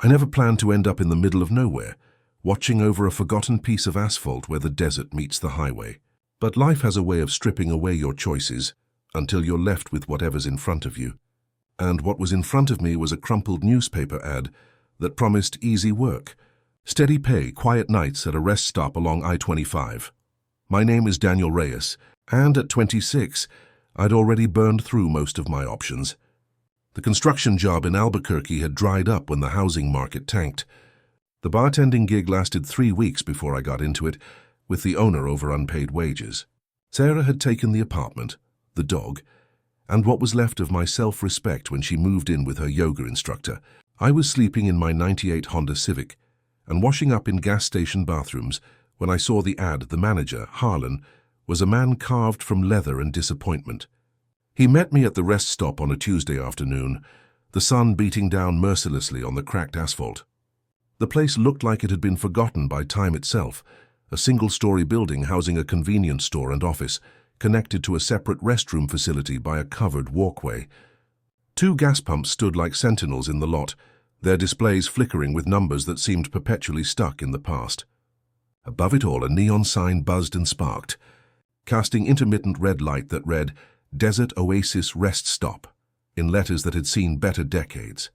I never planned to end up in the middle of nowhere, watching over a forgotten piece of asphalt where the desert meets the highway. But life has a way of stripping away your choices until you're left with whatever's in front of you. And what was in front of me was a crumpled newspaper ad that promised easy work, steady pay, quiet nights at a rest stop along I-25. My name is Daniel Reyes, and at 26, I'd already burned through most of my options. The construction job in Albuquerque had dried up when the housing market tanked. The bartending gig lasted 3 weeks before I got into it, with the owner over unpaid wages. Sarah had taken the apartment, the dog, and what was left of my self-respect when she moved in with her yoga instructor. I was sleeping in my '98 Honda Civic and washing up in gas station bathrooms when I saw the ad. The manager, Harlan, was a man carved from leather and disappointment. He met me at the rest stop on a Tuesday afternoon, the sun beating down mercilessly on the cracked asphalt. The place looked like it had been forgotten by time itself, a single-story building housing a convenience store and office, connected to a separate restroom facility by a covered walkway. 2 gas pumps stood like sentinels in the lot, their displays flickering with numbers that seemed perpetually stuck in the past. Above it all, a neon sign buzzed and sparked, casting intermittent red light that read, "Desert Oasis Rest Stop," in letters that had seen better decades.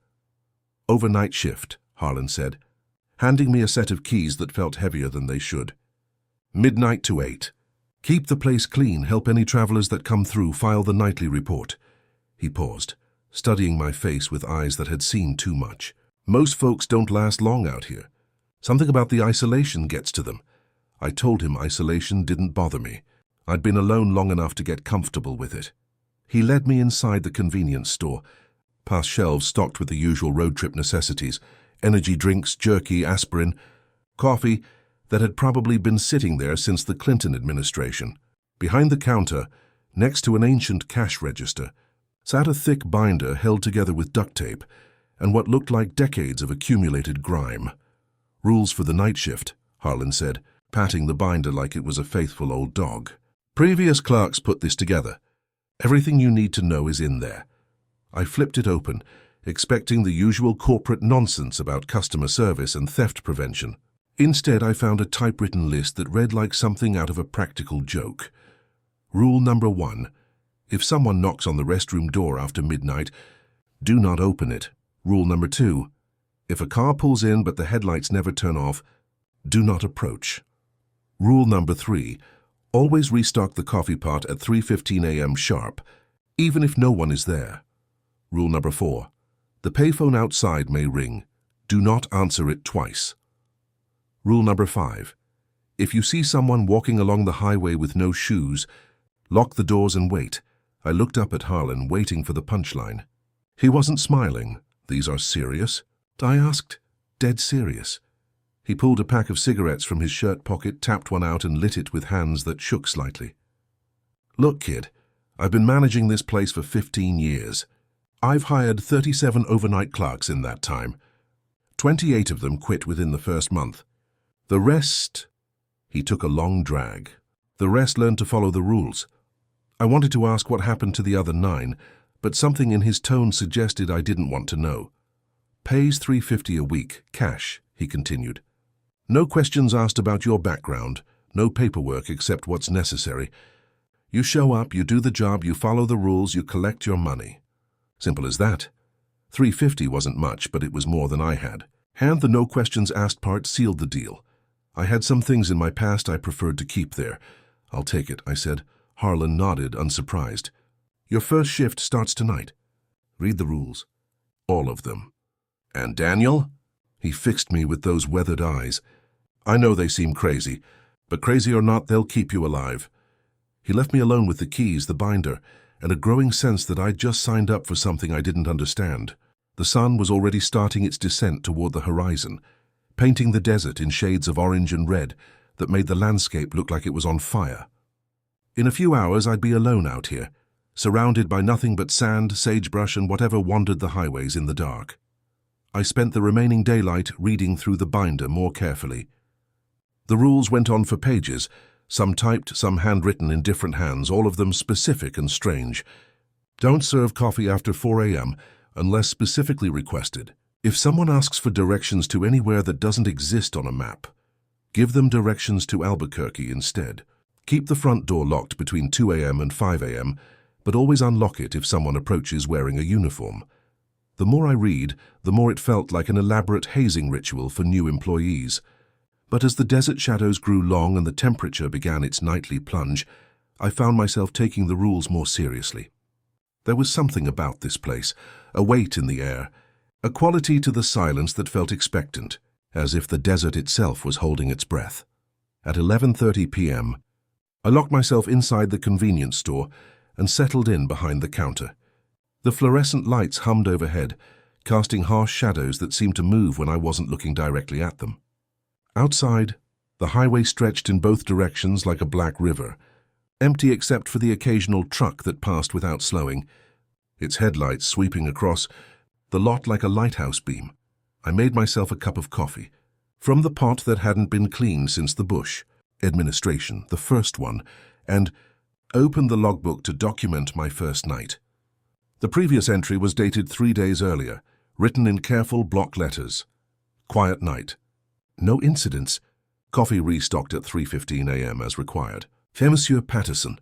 "Overnight shift," Harlan said, handing me a set of keys that felt heavier than they should. "Midnight to 8. Keep the place clean, help any travelers that come through, file the nightly report." He paused, studying my face with eyes that had seen too much. "Most folks don't last long out here. Something about the isolation gets to them." I told him isolation didn't bother me. I'd been alone long enough to get comfortable with it. He led me inside the convenience store, past shelves stocked with the usual road trip necessities, energy drinks, jerky, aspirin, coffee that had probably been sitting there since the Clinton administration. Behind the counter, next to an ancient cash register, sat a thick binder held together with duct tape and what looked like decades of accumulated grime. "Rules for the night shift," Harlan said, patting the binder like it was a faithful old dog. "Previous clerks put this together. Everything you need to know is in there." I flipped it open, expecting the usual corporate nonsense about customer service and theft prevention. Instead, I found a typewritten list that read like something out of a practical joke. Rule number 1. If someone knocks on the restroom door after midnight, do not open it. Rule number 2. If a car pulls in but the headlights never turn off, do not approach. Rule number 3. Always restock the coffee pot at 3:15 a.m. sharp, even if no one is there. Rule number 4. The payphone outside may ring. Do not answer it twice. Rule number 5. If you see someone walking along the highway with no shoes, lock the doors and wait. I looked up at Harlan, waiting for the punchline. He wasn't smiling. "These are serious?" I asked. "Dead serious." He pulled a pack of cigarettes from his shirt pocket, tapped one out and lit it with hands that shook slightly. "Look, kid, I've been managing this place for 15 years. I've hired 37 overnight clerks in that time. 28 of them quit within the first month. The rest..." He took a long drag. "The rest learned to follow the rules." I wanted to ask what happened to the other 9, but something in his tone suggested I didn't want to know. "Pays $350 a week, cash," he continued. "No questions asked about your background, no paperwork except what's necessary. You show up, you do the job, you follow the rules, you collect your money. Simple as that." $350 wasn't much, but it was more than I had. And the no questions asked part sealed the deal. I had some things in my past I preferred to keep there. "I'll take it," I said. Harlan nodded, unsurprised. "Your first shift starts tonight. Read the rules." "All of them." "And Daniel?" He fixed me with those weathered eyes. "I know they seem crazy, but crazy or not, they'll keep you alive." He left me alone with the keys, the binder, and a growing sense that I'd just signed up for something I didn't understand. The sun was already starting its descent toward the horizon, painting the desert in shades of orange and red that made the landscape look like it was on fire. In a few hours, I'd be alone out here, surrounded by nothing but sand, sagebrush, and whatever wandered the highways in the dark. I spent the remaining daylight reading through the binder more carefully. The rules went on for pages, some typed, some handwritten in different hands, all of them specific and strange. Don't serve coffee after 4 a.m. unless specifically requested. If someone asks for directions to anywhere that doesn't exist on a map, give them directions to Albuquerque instead. Keep the front door locked between 2 a.m. and 5 a.m., but always unlock it if someone approaches wearing a uniform. The more I read, the more it felt like an elaborate hazing ritual for new employees. But as the desert shadows grew long and the temperature began its nightly plunge, I found myself taking the rules more seriously. There was something about this place, a weight in the air, a quality to the silence that felt expectant, as if the desert itself was holding its breath. At 11:30 p.m., I locked myself inside the convenience store and settled in behind the counter. The fluorescent lights hummed overhead, casting harsh shadows that seemed to move when I wasn't looking directly at them. Outside, the highway stretched in both directions like a black river, empty except for the occasional truck that passed without slowing, its headlights sweeping across the lot like a lighthouse beam. I made myself a cup of coffee, from the pot that hadn't been cleaned since the Bush administration, the first one, and opened the logbook to document my first night. The previous entry was dated 3 days earlier, written in careful block letters. Quiet night. No incidents. Coffee restocked at 3:15 a.m. as required. Fair Monsieur Patterson.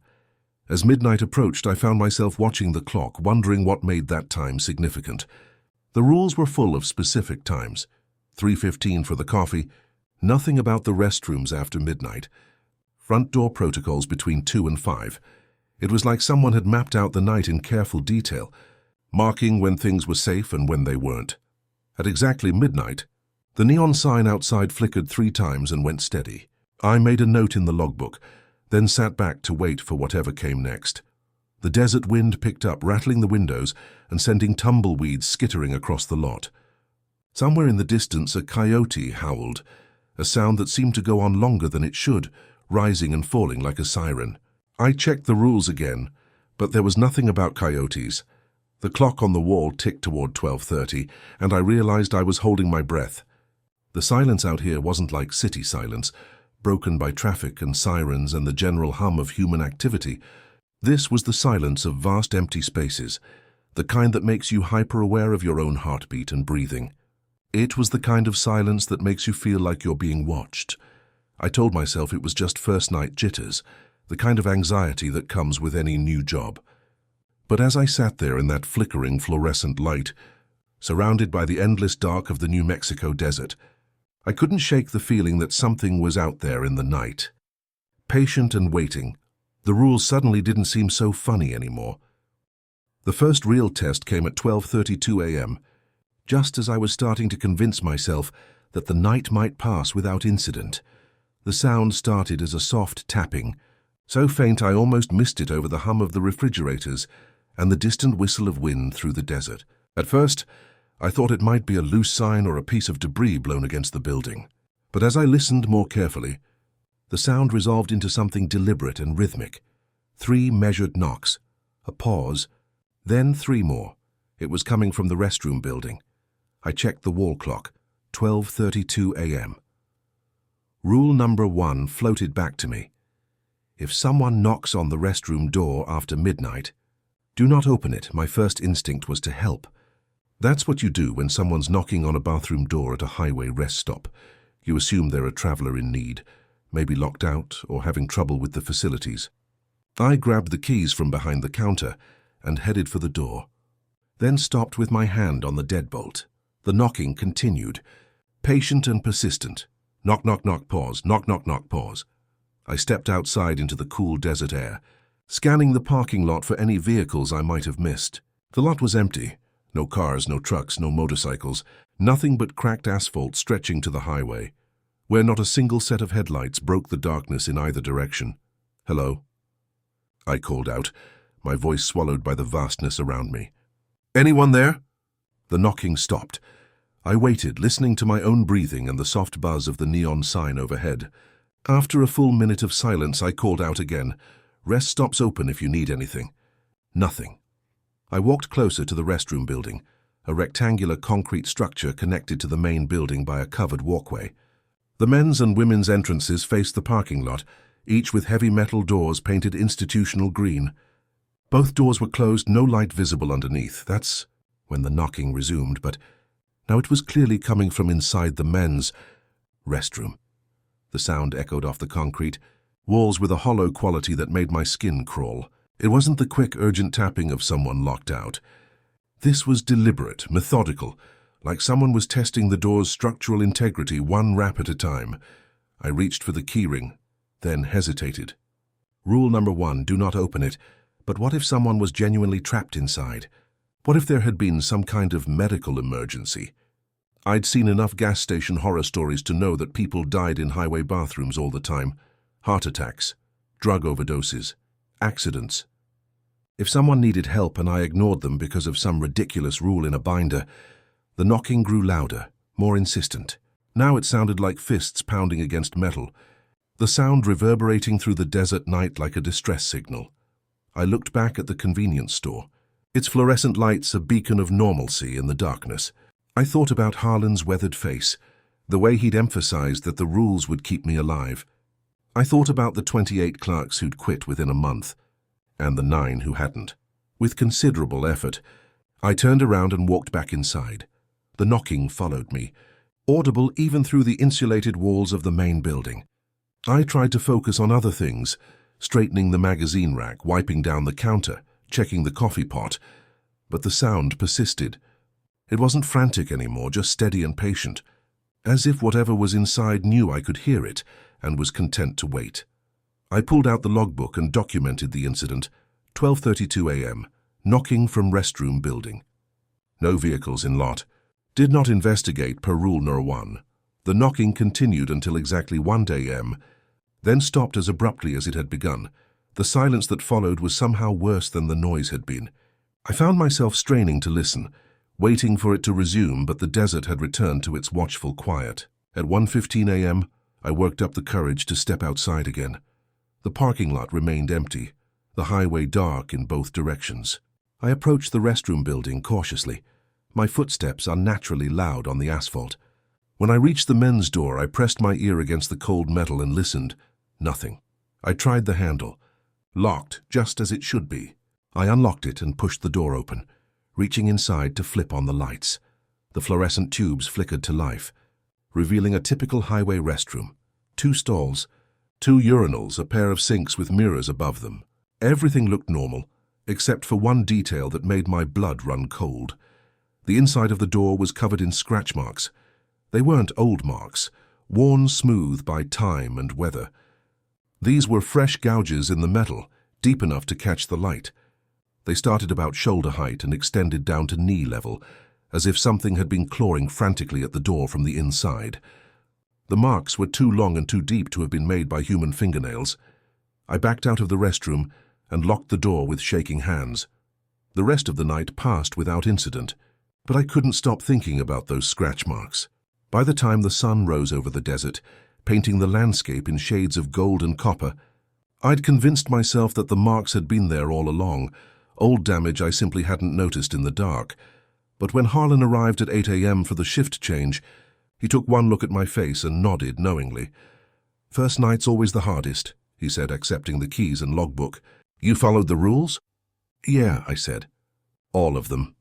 As midnight approached, I found myself watching the clock, wondering what made that time significant. The rules were full of specific times. 3:15 for the coffee, nothing about the restrooms after midnight. Front door protocols between 2 and 5. It was like someone had mapped out the night in careful detail, marking when things were safe and when they weren't. At exactly midnight, the neon sign outside flickered 3 times and went steady. I made a note in the logbook, then sat back to wait for whatever came next. The desert wind picked up, rattling the windows and sending tumbleweeds skittering across the lot. Somewhere in the distance, a coyote howled, a sound that seemed to go on longer than it should, rising and falling like a siren. I checked the rules again, but there was nothing about coyotes. The clock on the wall ticked toward 12:30, and I realized I was holding my breath. The silence out here wasn't like city silence, broken by traffic and sirens and the general hum of human activity. This was the silence of vast empty spaces, the kind that makes you hyper-aware of your own heartbeat and breathing. It was the kind of silence that makes you feel like you're being watched. I told myself it was just first-night jitters, the kind of anxiety that comes with any new job. But as I sat there in that flickering fluorescent light, surrounded by the endless dark of the New Mexico desert, I couldn't shake the feeling that something was out there in the night. Patient and waiting, the rules suddenly didn't seem so funny anymore. The first real test came at 12:32 a.m., just as I was starting to convince myself that the night might pass without incident. The sound started as a soft tapping, so faint I almost missed it over the hum of the refrigerators and the distant whistle of wind through the desert. At first, I thought it might be a loose sign or a piece of debris blown against the building. But as I listened more carefully, the sound resolved into something deliberate and rhythmic. 3 measured knocks, a pause, then 3 more. It was coming from the restroom building. I checked the wall clock, 12:32 a.m. Rule number 1 floated back to me. If someone knocks on the restroom door after midnight, do not open it. My first instinct was to help. That's what you do when someone's knocking on a bathroom door at a highway rest stop. You assume they're a traveler in need, maybe locked out or having trouble with the facilities. I grabbed the keys from behind the counter and headed for the door, then stopped with my hand on the deadbolt. The knocking continued, patient and persistent. Knock, knock, knock, pause. Knock, knock, knock, pause. I stepped outside into the cool desert air, scanning the parking lot for any vehicles I might have missed. The lot was empty. No cars, no trucks, no motorcycles, nothing but cracked asphalt stretching to the highway, where not a single set of headlights broke the darkness in either direction. "Hello?" I called out, my voice swallowed by the vastness around me. "Anyone there?" The knocking stopped. I waited, listening to my own breathing and the soft buzz of the neon sign overhead. After a full minute of silence, I called out again, "Rest stops open if you need anything." Nothing. I walked closer to the restroom building, a rectangular concrete structure connected to the main building by a covered walkway. The men's and women's entrances faced the parking lot, each with heavy metal doors painted institutional green. Both doors were closed, no light visible underneath. That's when the knocking resumed, but Now it was clearly coming from inside the men's restroom. The sound echoed off the concrete, walls with a hollow quality that made my skin crawl. It wasn't the quick, urgent tapping of someone locked out. This was deliberate, methodical, like someone was testing the door's structural integrity one rap at a time. I reached for the keyring, then hesitated. Rule number 1, do not open it. But what if someone was genuinely trapped inside? What if there had been some kind of medical emergency? I'd seen enough gas station horror stories to know that people died in highway bathrooms all the time. Heart attacks, drug overdoses, accidents. If someone needed help and I ignored them because of some ridiculous rule in a binder, the knocking grew louder, more insistent. Now it sounded like fists pounding against metal, the sound reverberating through the desert night like a distress signal. I looked back at the convenience store, its fluorescent lights a beacon of normalcy in the darkness. I thought about Harlan's weathered face, the way he'd emphasized that the rules would keep me alive. I thought about the 28 clerks who'd quit within a month, and the 9 who hadn't. With considerable effort, I turned around and walked back inside. The knocking followed me, audible even through the insulated walls of the main building. I tried to focus on other things, straightening the magazine rack, wiping down the counter, checking the coffee pot, but the sound persisted. It wasn't frantic anymore, just steady and patient, as if whatever was inside knew I could hear it and was content to wait. I pulled out the logbook and documented the incident. 12:32 a.m., knocking from restroom building. No vehicles in lot. Did not investigate per rule number 1. The knocking continued until exactly 1 a.m., then stopped as abruptly as it had begun. The silence that followed was somehow worse than the noise had been. I found myself straining to listen, waiting for it to resume, but the desert had returned to its watchful quiet. At 1:15 a.m., I worked up the courage to step outside again. The parking lot remained empty, the highway dark in both directions. I approached the restroom building cautiously, my footsteps unnaturally loud on the asphalt. When I reached the men's door, I pressed my ear against the cold metal and listened. Nothing. I tried the handle. Locked, just as it should be. I unlocked it and pushed the door open, reaching inside to flip on the lights. The fluorescent tubes flickered to life, revealing a typical highway restroom. 2 stalls, 2 urinals, a pair of sinks with mirrors above them. Everything looked normal, except for one detail that made my blood run cold. The inside of the door was covered in scratch marks. They weren't old marks, worn smooth by time and weather. These were fresh gouges in the metal, deep enough to catch the light. They started about shoulder height and extended down to knee level, as if something had been clawing frantically at the door from the inside. The marks were too long and too deep to have been made by human fingernails. I backed out of the restroom and locked the door with shaking hands. The rest of the night passed without incident, but I couldn't stop thinking about those scratch marks. By the time the sun rose over the desert, painting the landscape in shades of gold and copper, I'd convinced myself that the marks had been there all along, old damage I simply hadn't noticed in the dark. But when Harlan arrived at 8 a.m. for the shift change, he took one look at my face and nodded knowingly. "First night's always the hardest," he said, accepting the keys and logbook. "You followed the rules?" "Yeah," I said. "All of them."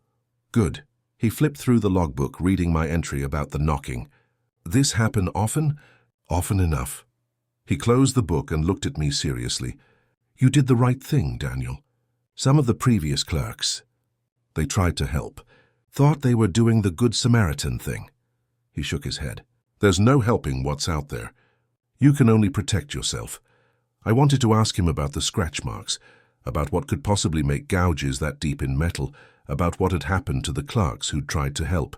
"Good." He flipped through the logbook, reading my entry about the knocking. "This happen often?" "Often enough." He closed the book and looked at me seriously. "You did the right thing, Daniel. Some of the previous clerks, they tried to help, thought they were doing the Good Samaritan thing." He shook his head. "There's no helping what's out there. You can only protect yourself." I wanted to ask him about the scratch marks, about what could possibly make gouges that deep in metal, about what had happened to the clerks who'd tried to help.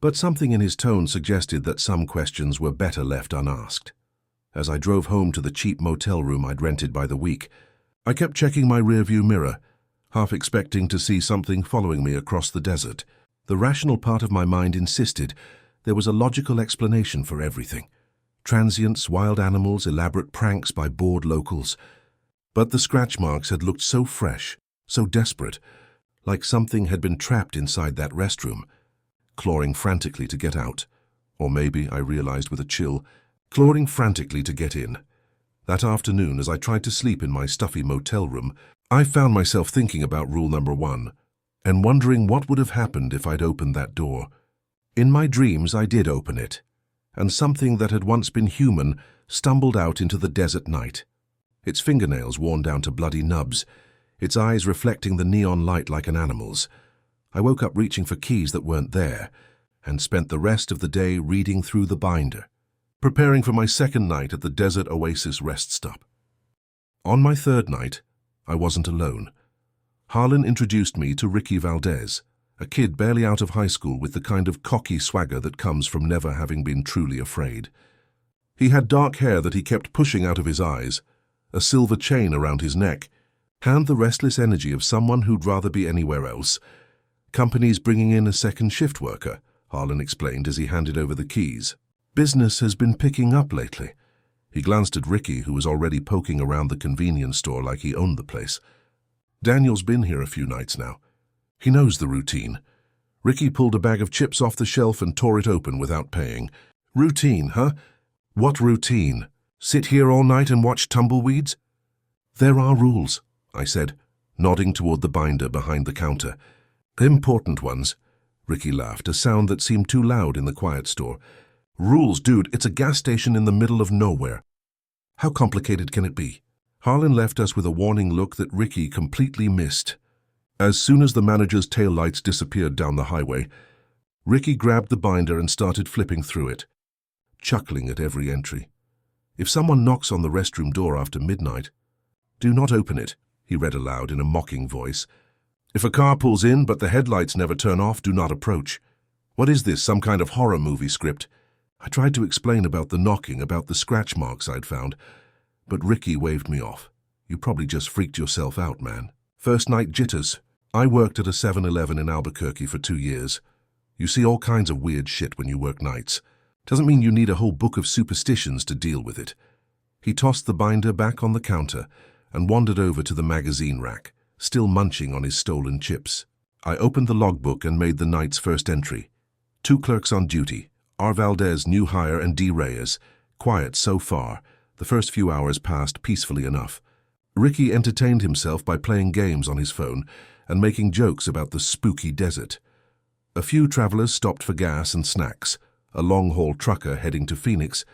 But something in his tone suggested that some questions were better left unasked. As I drove home to the cheap motel room I'd rented by the week, I kept checking my rearview mirror, half expecting to see something following me across the desert. The rational part of my mind insisted there was a logical explanation for everything. Transients, wild animals, elaborate pranks by bored locals. But the scratch marks had looked so fresh, so desperate, like something had been trapped inside that restroom, clawing frantically to get out. Or maybe, I realized with a chill, clawing frantically to get in. That afternoon, as I tried to sleep in my stuffy motel room, I found myself thinking about rule number 1 and wondering what would have happened if I'd opened that door. In my dreams, I did open it, and something that had once been human stumbled out into the desert night. Its fingernails worn down to bloody nubs, its eyes reflecting the neon light like an animal's. I woke up reaching for keys that weren't there, and spent the rest of the day reading through the binder, preparing for my second night at the Desert Oasis rest stop. On my third night, I wasn't alone. Harlan introduced me to Ricky Valdez, a kid barely out of high school with the kind of cocky swagger that comes from never having been truly afraid. He had dark hair that he kept pushing out of his eyes, a silver chain around his neck, and the restless energy of someone who'd rather be anywhere else. Company's bringing in a second shift worker, Harlan explained as he handed over the keys. Business has been picking up lately. He glanced at Ricky, who was already poking around the convenience store like he owned the place. Daniel's been here a few nights now. He knows the routine. Ricky pulled a bag of chips off the shelf and tore it open without paying. Routine, huh? What routine? Sit here all night and watch tumbleweeds? There are rules, I said, nodding toward the binder behind the counter. Important ones. Ricky laughed, a sound that seemed too loud in the quiet store. Rules, dude, it's a gas station in the middle of nowhere. How complicated can it be? Harlan left us with a warning look that Ricky completely missed. As soon as the manager's taillights disappeared down the highway, Ricky grabbed the binder and started flipping through it, chuckling at every entry. If someone knocks on the restroom door after midnight, do not open it, he read aloud in a mocking voice. If a car pulls in but the headlights never turn off, do not approach. What is this, some kind of horror movie script? I tried to explain about the knocking, about the scratch marks I'd found, but Ricky waved me off. You probably just freaked yourself out, man. First night jitters. I worked at a 7-Eleven in Albuquerque for 2 years. You see all kinds of weird shit when you work nights. Doesn't mean you need a whole book of superstitions to deal with it. He tossed the binder back on the counter and wandered over to the magazine rack, still munching on his stolen chips. I opened the logbook and made the night's first entry. 2 clerks on duty, R. Valdez, new hire, and D. Reyes. Quiet so far. The first few hours passed peacefully enough. Ricky entertained himself by playing games on his phone and making jokes about the spooky desert. A few travelers stopped for gas and snacks, a long-haul trucker heading to Phoenix,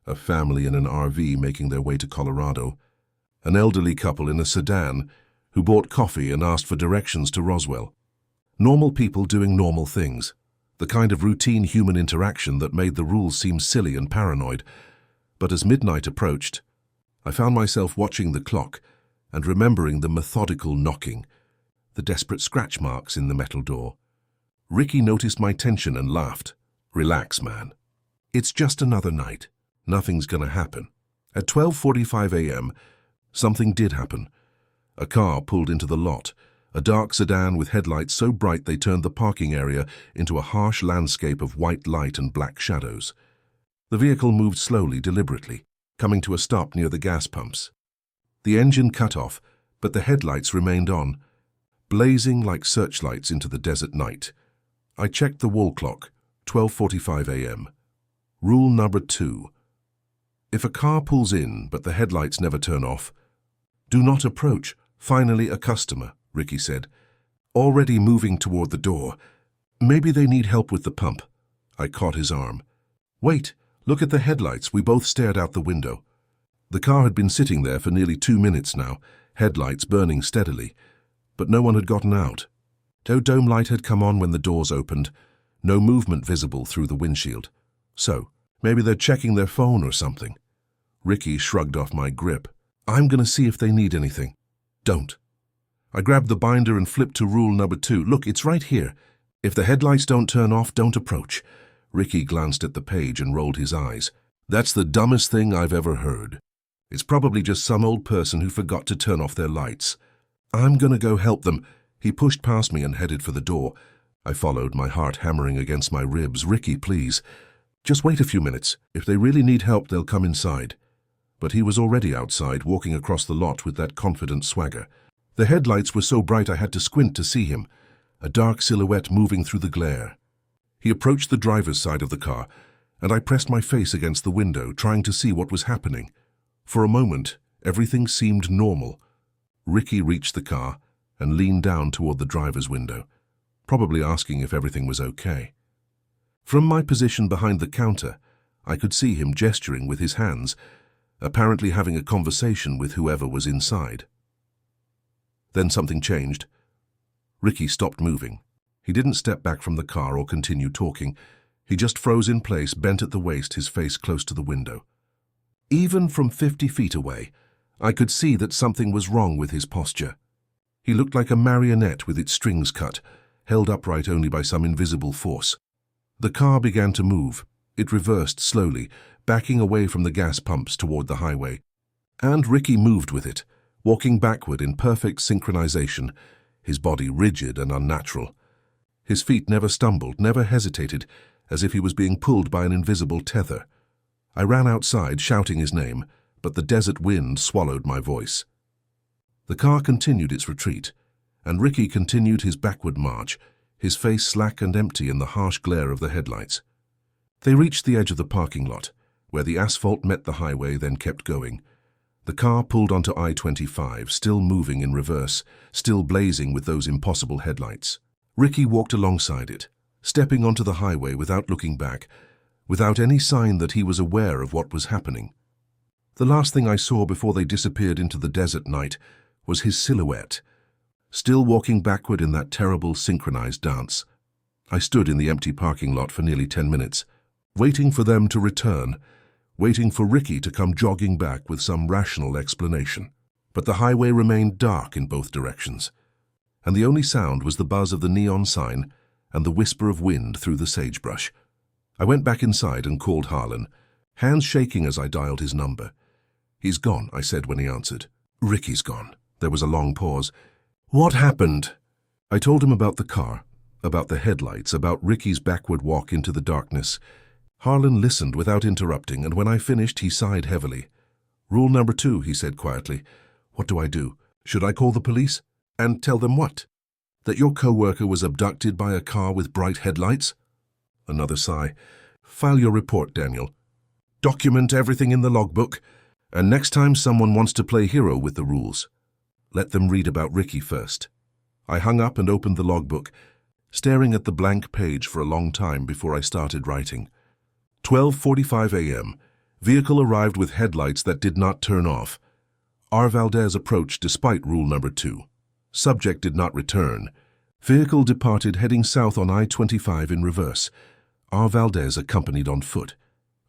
a family in an RV making their way to Colorado, an elderly couple in a sedan who bought coffee and asked for directions to Roswell. Normal people doing normal things, the kind of routine human interaction that made the rules seem silly and paranoid. But as midnight approached, I found myself watching the clock and remembering the methodical knocking, the desperate scratch marks in the metal door. Ricky noticed my tension and laughed. Relax, man. It's just another night. Nothing's gonna happen. At 12:45 a.m., something did happen. A car pulled into the lot, a dark sedan with headlights so bright they turned the parking area into a harsh landscape of white light and black shadows. The vehicle moved slowly, deliberately, coming to a stop near the gas pumps. The engine cut off, but the headlights remained on, blazing like searchlights into the desert night. I checked the wall clock, 12:45 a.m. Rule number 2. If a car pulls in but the headlights never turn off, do not approach. Finally, a customer, Ricky said, already moving toward the door. Maybe they need help with the pump. I caught his arm. Wait, look at the headlights. We both stared out the window. The car had been sitting there for nearly 2 minutes now, headlights burning steadily, but no one had gotten out. No dome light had come on when the doors opened, no movement visible through the windshield. So, maybe they're checking their phone or something. Ricky shrugged off my grip. I'm gonna see if they need anything. Don't. I grabbed the binder and flipped to rule number 2. Look, it's right here. If the headlights don't turn off, don't approach. Ricky glanced at the page and rolled his eyes. That's the dumbest thing I've ever heard. It's probably just some old person who forgot to turn off their lights. I'm gonna go help them. He pushed past me and headed for the door. I followed, my heart hammering against my ribs. Ricky, please. Just wait a few minutes. If they really need help, they'll come inside. But he was already outside, walking across the lot with that confident swagger. The headlights were so bright I had to squint to see him, a dark silhouette moving through the glare. He approached the driver's side of the car, and I pressed my face against the window, trying to see what was happening. For a moment, everything seemed normal. Ricky reached the car and leaned down toward the driver's window, probably asking if everything was okay. From my position behind the counter, I could see him gesturing with his hands, apparently having a conversation with whoever was inside. Then something changed. Ricky stopped moving. He didn't step back from the car or continue talking. He just froze in place, bent at the waist, his face close to the window. Even from 50 feet away, I could see that something was wrong with his posture. He looked like a marionette with its strings cut, held upright only by some invisible force. The car began to move. It reversed slowly, backing away from the gas pumps toward the highway. And Ricky moved with it, walking backward in perfect synchronization, his body rigid and unnatural. His feet never stumbled, never hesitated, as if he was being pulled by an invisible tether. I ran outside, shouting his name, but the desert wind swallowed my voice. The car continued its retreat, and Ricky continued his backward march, his face slack and empty in the harsh glare of the headlights. They reached the edge of the parking lot, where the asphalt met the highway, then kept going. The car pulled onto I-25, still moving in reverse, still blazing with those impossible headlights. Ricky walked alongside it, stepping onto the highway without looking back, without any sign that he was aware of what was happening. The last thing I saw before they disappeared into the desert night was his silhouette, still walking backward in that terrible synchronized dance. I stood in the empty parking lot for nearly 10 minutes, waiting for them to return, waiting for Ricky to come jogging back with some rational explanation. But the highway remained dark in both directions, and the only sound was the buzz of the neon sign and the whisper of wind through the sagebrush. I went back inside and called Harlan, hands shaking as I dialed his number. "He's gone," I said when he answered. "Ricky's gone." There was a long pause. "What happened?" I told him about the car, about the headlights, about Ricky's backward walk into the darkness. Harlan listened without interrupting, and when I finished, he sighed heavily. "Rule number 2, he said quietly. "What do I do? Should I call the police? And tell them what? That your co-worker was abducted by a car with bright headlights?" Another sigh. "File your report, Daniel. Document everything in the logbook, and next time someone wants to play hero with the rules, let them read about Ricky first." I hung up and opened the logbook, staring at the blank page for a long time before I started writing. 12:45 a.m. Vehicle arrived with headlights that did not turn off. R. Valdez approached despite rule number 2. Subject did not return. Vehicle departed heading south on I-25 in reverse. R. Valdez accompanied on foot.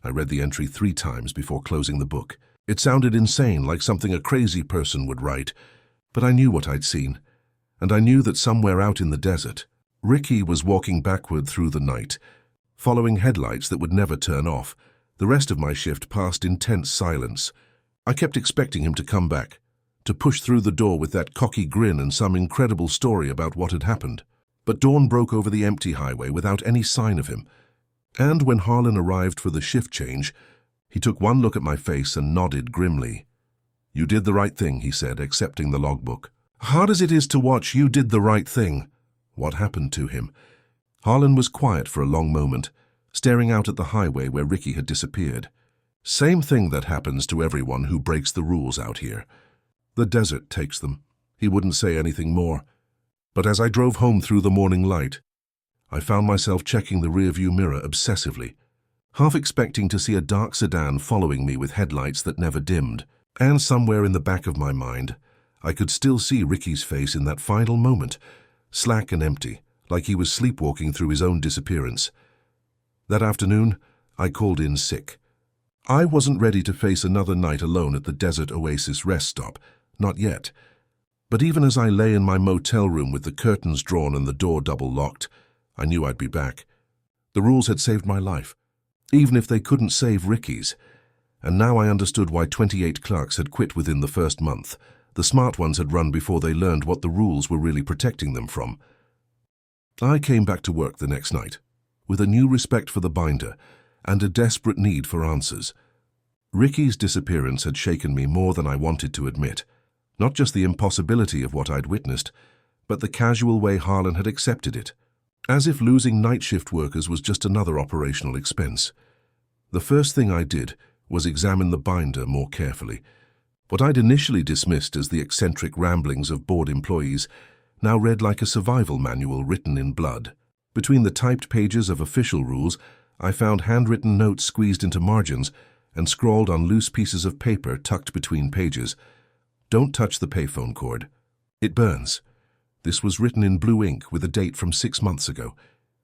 I read the entry 3 times before closing the book. It sounded insane, like something a crazy person would write, but I knew what I'd seen, and I knew that somewhere out in the desert, Ricky was walking backward through the night, following headlights that would never turn off. The rest of my shift passed in tense silence. I kept expecting him to come back, to push through the door with that cocky grin and some incredible story about what had happened. But dawn broke over the empty highway without any sign of him. And when Harlan arrived for the shift change, he took one look at my face and nodded grimly. "You did the right thing," he said, accepting the logbook. "Hard as it is to watch, you did the right thing." What happened to him? Harlan was quiet for a long moment, staring out at the highway where Ricky had disappeared. Same thing that happens to everyone who breaks the rules out here. The desert takes them. He wouldn't say anything more. But as I drove home through the morning light, I found myself checking the rearview mirror obsessively, half expecting to see a dark sedan following me with headlights that never dimmed. And somewhere in the back of my mind, I could still see Ricky's face in that final moment, slack and empty, like he was sleepwalking through his own disappearance. That afternoon, I called in sick. I wasn't ready to face another night alone at the Desert Oasis rest stop, not yet. But even as I lay in my motel room with the curtains drawn and the door double-locked, I knew I'd be back. The rules had saved my life, even if they couldn't save Ricky's. And now I understood why 28 clerks had quit within the first month. The smart ones had run before they learned what the rules were really protecting them from. I came back to work the next night, with a new respect for the binder and a desperate need for answers. Ricky's disappearance had shaken me more than I wanted to admit. Not just the impossibility of what I'd witnessed, but the casual way Harlan had accepted it, as if losing night shift workers was just another operational expense. The first thing I did was examine the binder more carefully. What I'd initially dismissed as the eccentric ramblings of bored employees now read like a survival manual written in blood. Between the typed pages of official rules, I found handwritten notes squeezed into margins and scrawled on loose pieces of paper tucked between pages. Don't touch the payphone cord. It burns. This was written in blue ink with a date from 6 months ago.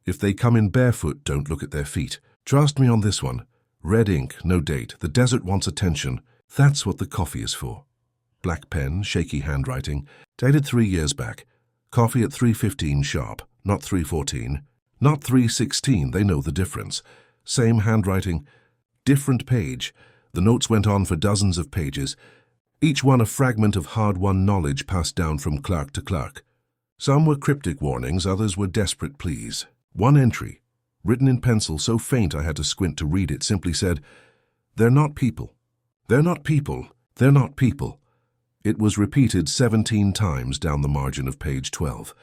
If they come in barefoot, don't look at their feet. Trust me on this one. Red ink, no date. The desert wants attention. That's what the coffee is for. Black pen, shaky handwriting, dated 3 years back. Coffee at 3:15 sharp, not 3:14. Not 3:16, they know the difference. Same handwriting, different page. The notes went on for dozens of pages, each one a fragment of hard-won knowledge passed down from clerk to clerk. Some were cryptic warnings, others were desperate pleas. One entry, written in pencil so faint I had to squint to read it, simply said, "They're not people. They're not people. They're not people." It was repeated 17 times down the margin of page 12.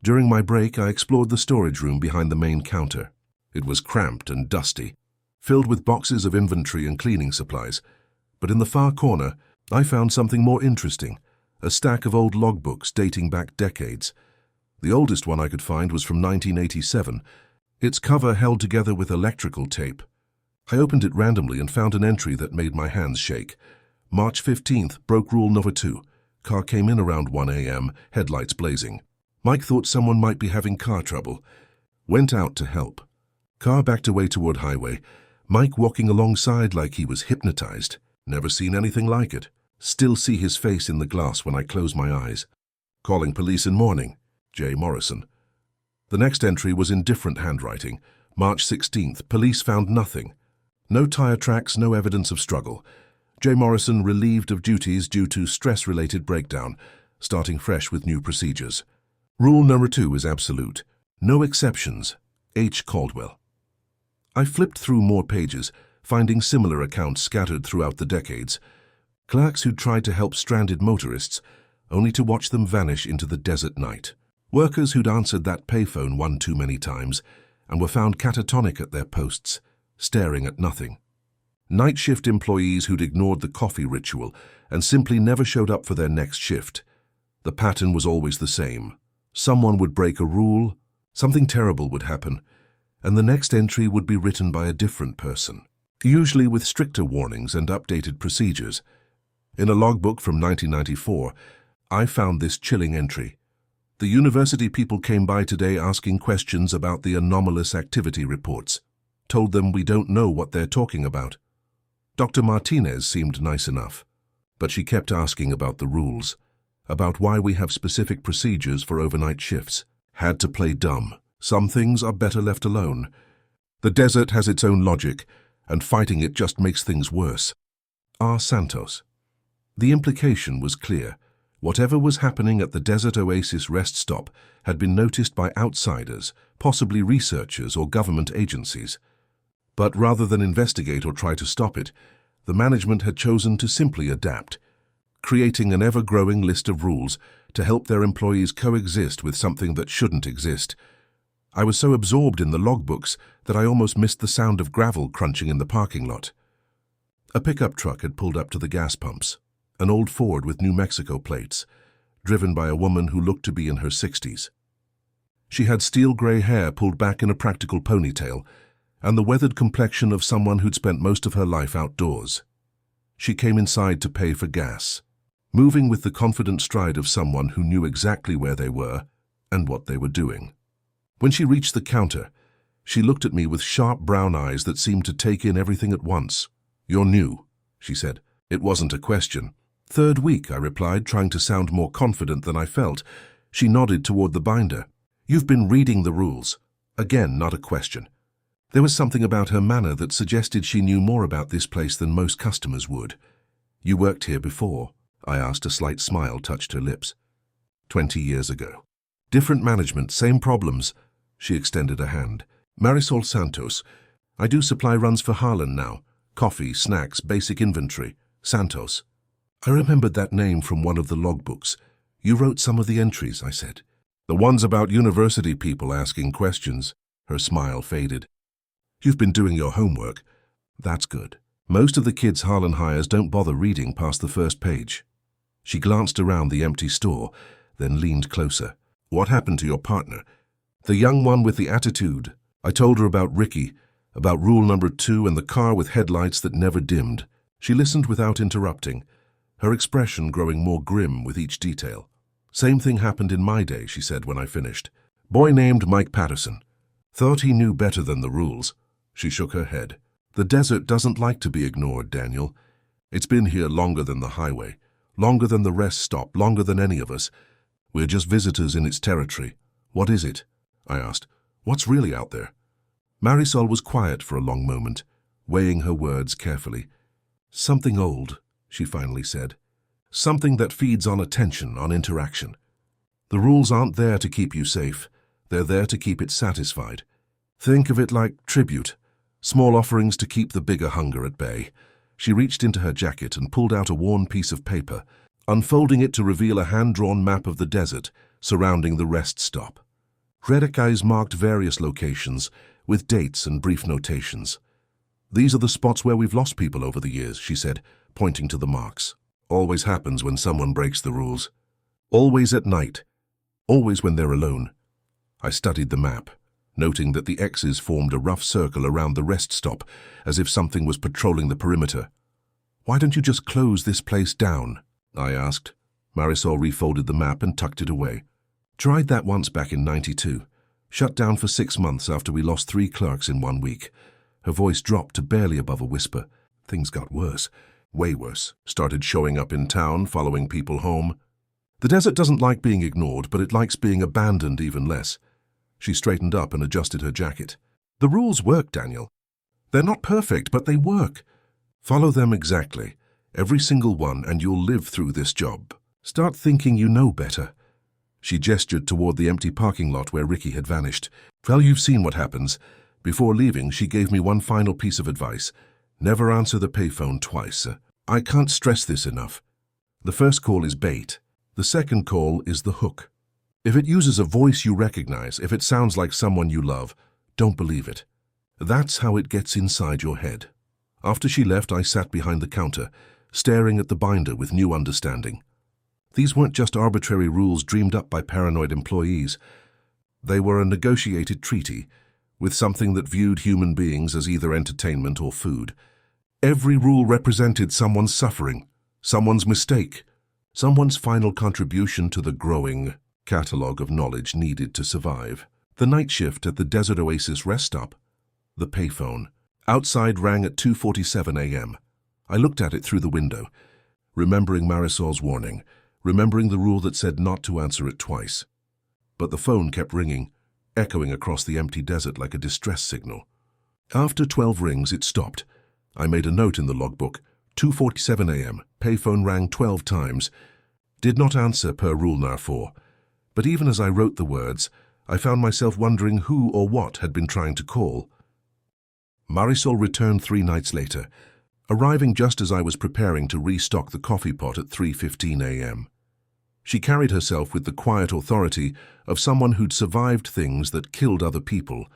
During my break, I explored the storage room behind the main counter. It was cramped and dusty, filled with boxes of inventory and cleaning supplies. But in the far corner, I found something more interesting, a stack of old logbooks dating back decades. The oldest one I could find was from 1987, its cover held together with electrical tape. I opened it randomly and found an entry that made my hands shake. March 15th, broke rule number 2. Car came in around 1 a.m., headlights blazing. Mike thought someone might be having car trouble. Went out to help. Car backed away toward highway. Mike walking alongside like he was hypnotized. Never seen anything like it. Still see his face in the glass when I close my eyes. Calling police in morning. J. Morrison. The next entry was in different handwriting. March 16th, police found nothing. No tire tracks, no evidence of struggle. J. Morrison relieved of duties due to stress-related breakdown, starting fresh with new procedures. Rule number 2 is absolute. No exceptions. H. Caldwell. I flipped through more pages, finding similar accounts scattered throughout the decades. Clerks who'd tried to help stranded motorists, only to watch them vanish into the desert night. Workers who'd answered that payphone one too many times and were found catatonic at their posts, staring at nothing. Night shift employees who'd ignored the coffee ritual and simply never showed up for their next shift. The pattern was always the same. Someone would break a rule, something terrible would happen, and the next entry would be written by a different person, usually with stricter warnings and updated procedures. In a logbook from 1994, I found this chilling entry. The university people came by today asking questions about the anomalous activity reports. Told them we don't know what they're talking about. Dr. Martinez seemed nice enough, but she kept asking about the rules, about why we have specific procedures for overnight shifts. Had to play dumb. Some things are better left alone. The desert has its own logic, and fighting it just makes things worse. R. Santos. The implication was clear. Whatever was happening at the Desert Oasis rest stop had been noticed by outsiders, possibly researchers or government agencies. But rather than investigate or try to stop it, the management had chosen to simply adapt, creating an ever-growing list of rules to help their employees coexist with something that shouldn't exist. I was so absorbed in the logbooks that I almost missed the sound of gravel crunching in the parking lot. A pickup truck had pulled up to the gas pumps, an old Ford with New Mexico plates, driven by a woman who looked to be in her 60s. She had steel gray hair pulled back in a practical ponytail, and the weathered complexion of someone who'd spent most of her life outdoors. She came inside to pay for gas, moving with the confident stride of someone who knew exactly where they were and what they were doing. When she reached the counter, she looked at me with sharp brown eyes that seemed to take in everything at once. "You're new," she said. It wasn't a question. "3rd week," I replied, trying to sound more confident than I felt. She nodded toward the binder. "You've been reading the rules." Again, not a question. There was something about her manner that suggested she knew more about this place than most customers would. "You worked here before?" I asked. A slight smile touched her lips. 20 years ago. Different management, same problems." She extended a hand. "Marisol Santos. I do supply runs for Harlan now. Coffee, snacks, basic inventory. Santos." I remembered that name from one of the logbooks. "You wrote some of the entries," I said. "The ones about university people asking questions." Her smile faded. "You've been doing your homework." "That's good. Most of the kids Harlan hires don't bother reading past the first page." She glanced around the empty store, then leaned closer. "What happened to your partner?" The young one with the attitude. I told her about Ricky, about rule number 2 and the car with headlights that never dimmed. She listened without interrupting, her expression growing more grim with each detail. Same thing happened in my day, she said when I finished. Boy named Mike Patterson. Thought he knew better than the rules. She shook her head. The desert doesn't like to be ignored, Daniel. It's been here longer than the highway, longer than the rest stop, longer than any of us. We're just visitors in its territory. What is it? I asked. What's really out there? Marisol was quiet for a long moment, weighing her words carefully. Something old, she finally said. Something that feeds on attention, on interaction. The rules aren't there to keep you safe. They're there to keep it satisfied. Think of it like tribute, small offerings to keep the bigger hunger at bay. She reached into her jacket and pulled out a worn piece of paper, unfolding it to reveal a hand-drawn map of the desert surrounding the rest stop. Red eyes marked various locations with dates and brief notations. These are the spots where we've lost people over the years, she said, pointing to the marks. Always happens when someone breaks the rules. Always at night. Always when they're alone. I studied the map, noting that the X's formed a rough circle around the rest stop, as if something was patrolling the perimeter. Why don't you just close this place down? I asked. Marisol refolded the map and tucked it away. Tried that once back in '92. Shut down for 6 months after we lost 3 clerks in 1 week. Her voice dropped to barely above a whisper. Things got worse. Way worse. Started showing up in town, following people home. The desert doesn't like being ignored, but it likes being abandoned even less. She straightened up and adjusted her jacket. The rules work, Daniel. They're not perfect, but they work. Follow them exactly. Every single one, and you'll live through this job. Start thinking you know better. She gestured toward the empty parking lot where Ricky had vanished. Well, you've seen what happens. Before leaving, she gave me one final piece of advice. Never answer the payphone twice. I can't stress this enough. The first call is bait. The second call is the hook. If it uses a voice you recognize, if it sounds like someone you love, don't believe it. That's how it gets inside your head. After she left, I sat behind the counter, staring at the binder with new understanding. These weren't just arbitrary rules dreamed up by paranoid employees. They were a negotiated treaty with something that viewed human beings as either entertainment or food. Every rule represented someone's suffering, someone's mistake, someone's final contribution to the growing catalogue of knowledge needed to survive. The night shift at the Desert Oasis rest stop. The payphone. Outside rang at 2:47 a.m. I looked at it through the window, remembering Marisol's warning, remembering the rule that said not to answer it twice. But the phone kept ringing, echoing across the empty desert like a distress signal. After 12 rings, it stopped. I made a note in the logbook. 2:47 a.m. Payphone rang 12 times. Did not answer per Rule No. 4. But even as I wrote the words, I found myself wondering who or what had been trying to call. Marisol returned 3 nights later, arriving just as I was preparing to restock the coffee pot at 3:15 a.m. She carried herself with the quiet authority of someone who'd survived things that killed other people,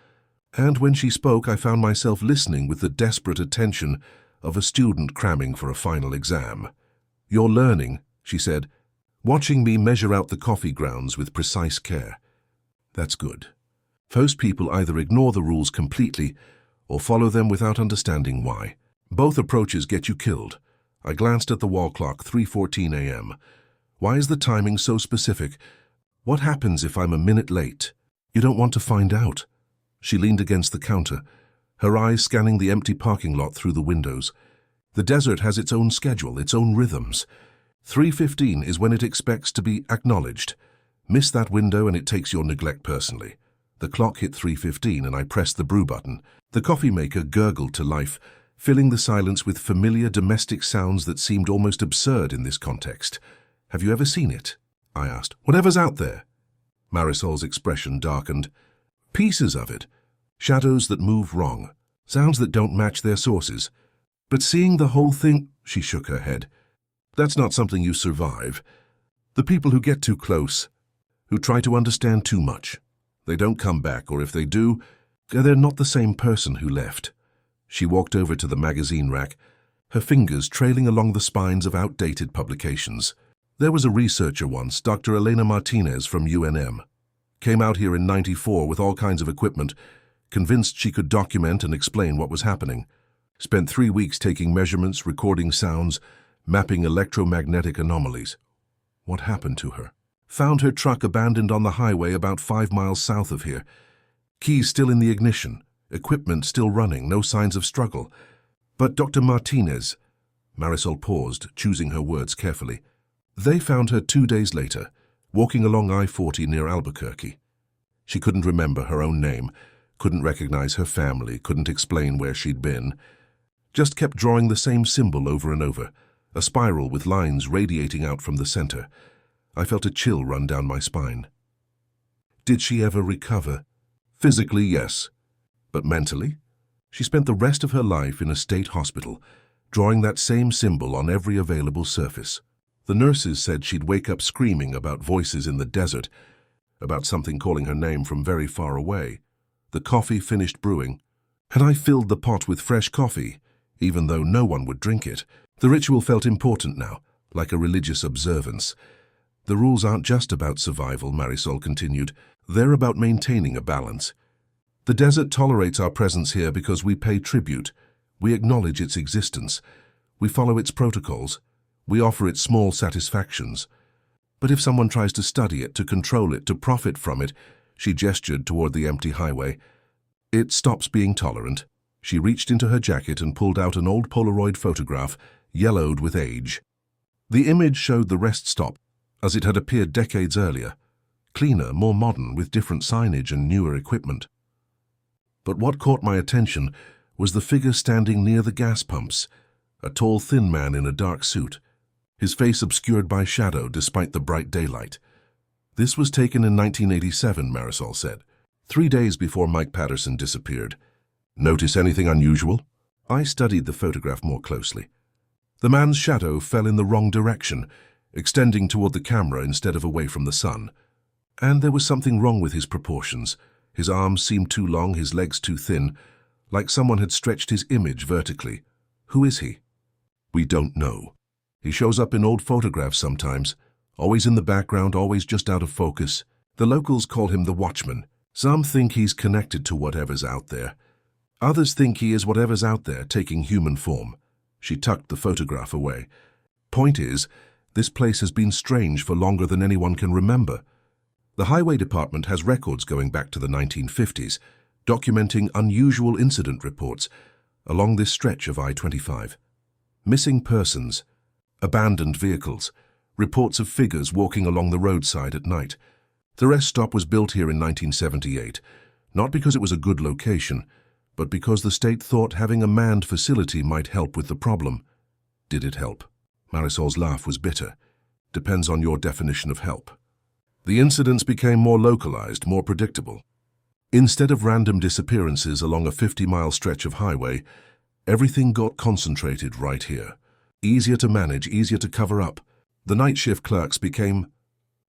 and when she spoke, I found myself listening with the desperate attention of a student cramming for a final exam. "You're learning," she said, watching me measure out the coffee grounds with precise care. That's good. Most people either ignore the rules completely or follow them without understanding why. Both approaches get you killed. I glanced at the wall clock, 3:14 a.m. Why is the timing so specific? What happens if I'm a minute late? You don't want to find out. She leaned against the counter, her eyes scanning the empty parking lot through the windows. The desert has its own schedule, its own rhythms. 3:15 is when it expects to be acknowledged. Miss that window and it takes your neglect personally. The clock hit 3:15 and I pressed the brew button. The coffee maker gurgled to life, filling the silence with familiar domestic sounds that seemed almost absurd in this context. "Have you ever seen it?" I asked. "Whatever's out there." Marisol's expression darkened. "Pieces of it. Shadows that move wrong. Sounds that don't match their sources. But seeing the whole thing," she shook her head. "That's not something you survive. The people who get too close, who try to understand too much, they don't come back, or if they do, they're not the same person who left." She walked over to the magazine rack, her fingers trailing along the spines of outdated publications. "There was a researcher once, Dr. Elena Martinez from UNM. Came out here in '94 with all kinds of equipment, convinced she could document and explain what was happening. Spent 3 weeks taking measurements, recording sounds, mapping electromagnetic anomalies. What happened to her? Found her truck abandoned on the highway about 5 miles south of here. Keys still in the ignition, equipment still running, no signs of struggle. But Dr. Martinez, Marisol paused, choosing her words carefully. They found her 2 days later, walking along I-40 near Albuquerque. She couldn't remember her own name, couldn't recognize her family, couldn't explain where she'd been. Just kept drawing the same symbol over and over, a spiral with lines radiating out from the center. I felt a chill run down my spine. Did she ever recover? Physically, yes. But mentally? She spent the rest of her life in a state hospital, drawing that same symbol on every available surface. The nurses said she'd wake up screaming about voices in the desert, about something calling her name from very far away. The coffee finished brewing, and I filled the pot with fresh coffee, even though no one would drink it. The ritual felt important now, like a religious observance. The rules aren't just about survival, Marisol continued. They're about maintaining a balance. The desert tolerates our presence here because we pay tribute. We acknowledge its existence. We follow its protocols. We offer it small satisfactions. But if someone tries to study it, to control it, to profit from it, she gestured toward the empty highway, it stops being tolerant. She reached into her jacket and pulled out an old Polaroid photograph, yellowed with age. The image showed the rest stop, as it had appeared decades earlier, cleaner, more modern, with different signage and newer equipment. But what caught my attention was the figure standing near the gas pumps, a tall, thin man in a dark suit, his face obscured by shadow despite the bright daylight. This was taken in 1987, Marisol said, 3 days before Mike Patterson disappeared. Notice anything unusual? I studied the photograph more closely. The man's shadow fell in the wrong direction, extending toward the camera instead of away from the sun. And there was something wrong with his proportions. His arms seemed too long, his legs too thin, like someone had stretched his image vertically. Who is he? We don't know. He shows up in old photographs sometimes, always in the background, always just out of focus. The locals call him the Watchman. Some think he's connected to whatever's out there. Others think he is whatever's out there, taking human form. She tucked the photograph away. Point is, this place has been strange for longer than anyone can remember. The Highway Department has records going back to the 1950s, documenting unusual incident reports along this stretch of I-25. Missing persons, abandoned vehicles, reports of figures walking along the roadside at night. The rest stop was built here in 1978, not because it was a good location, but because the state thought having a manned facility might help with the problem. Did it help? Marisol's laugh was bitter. Depends on your definition of help. The incidents became more localized, more predictable. Instead of random disappearances along a 50-mile stretch of highway, everything got concentrated right here. Easier to manage, easier to cover up. The night shift clerks became,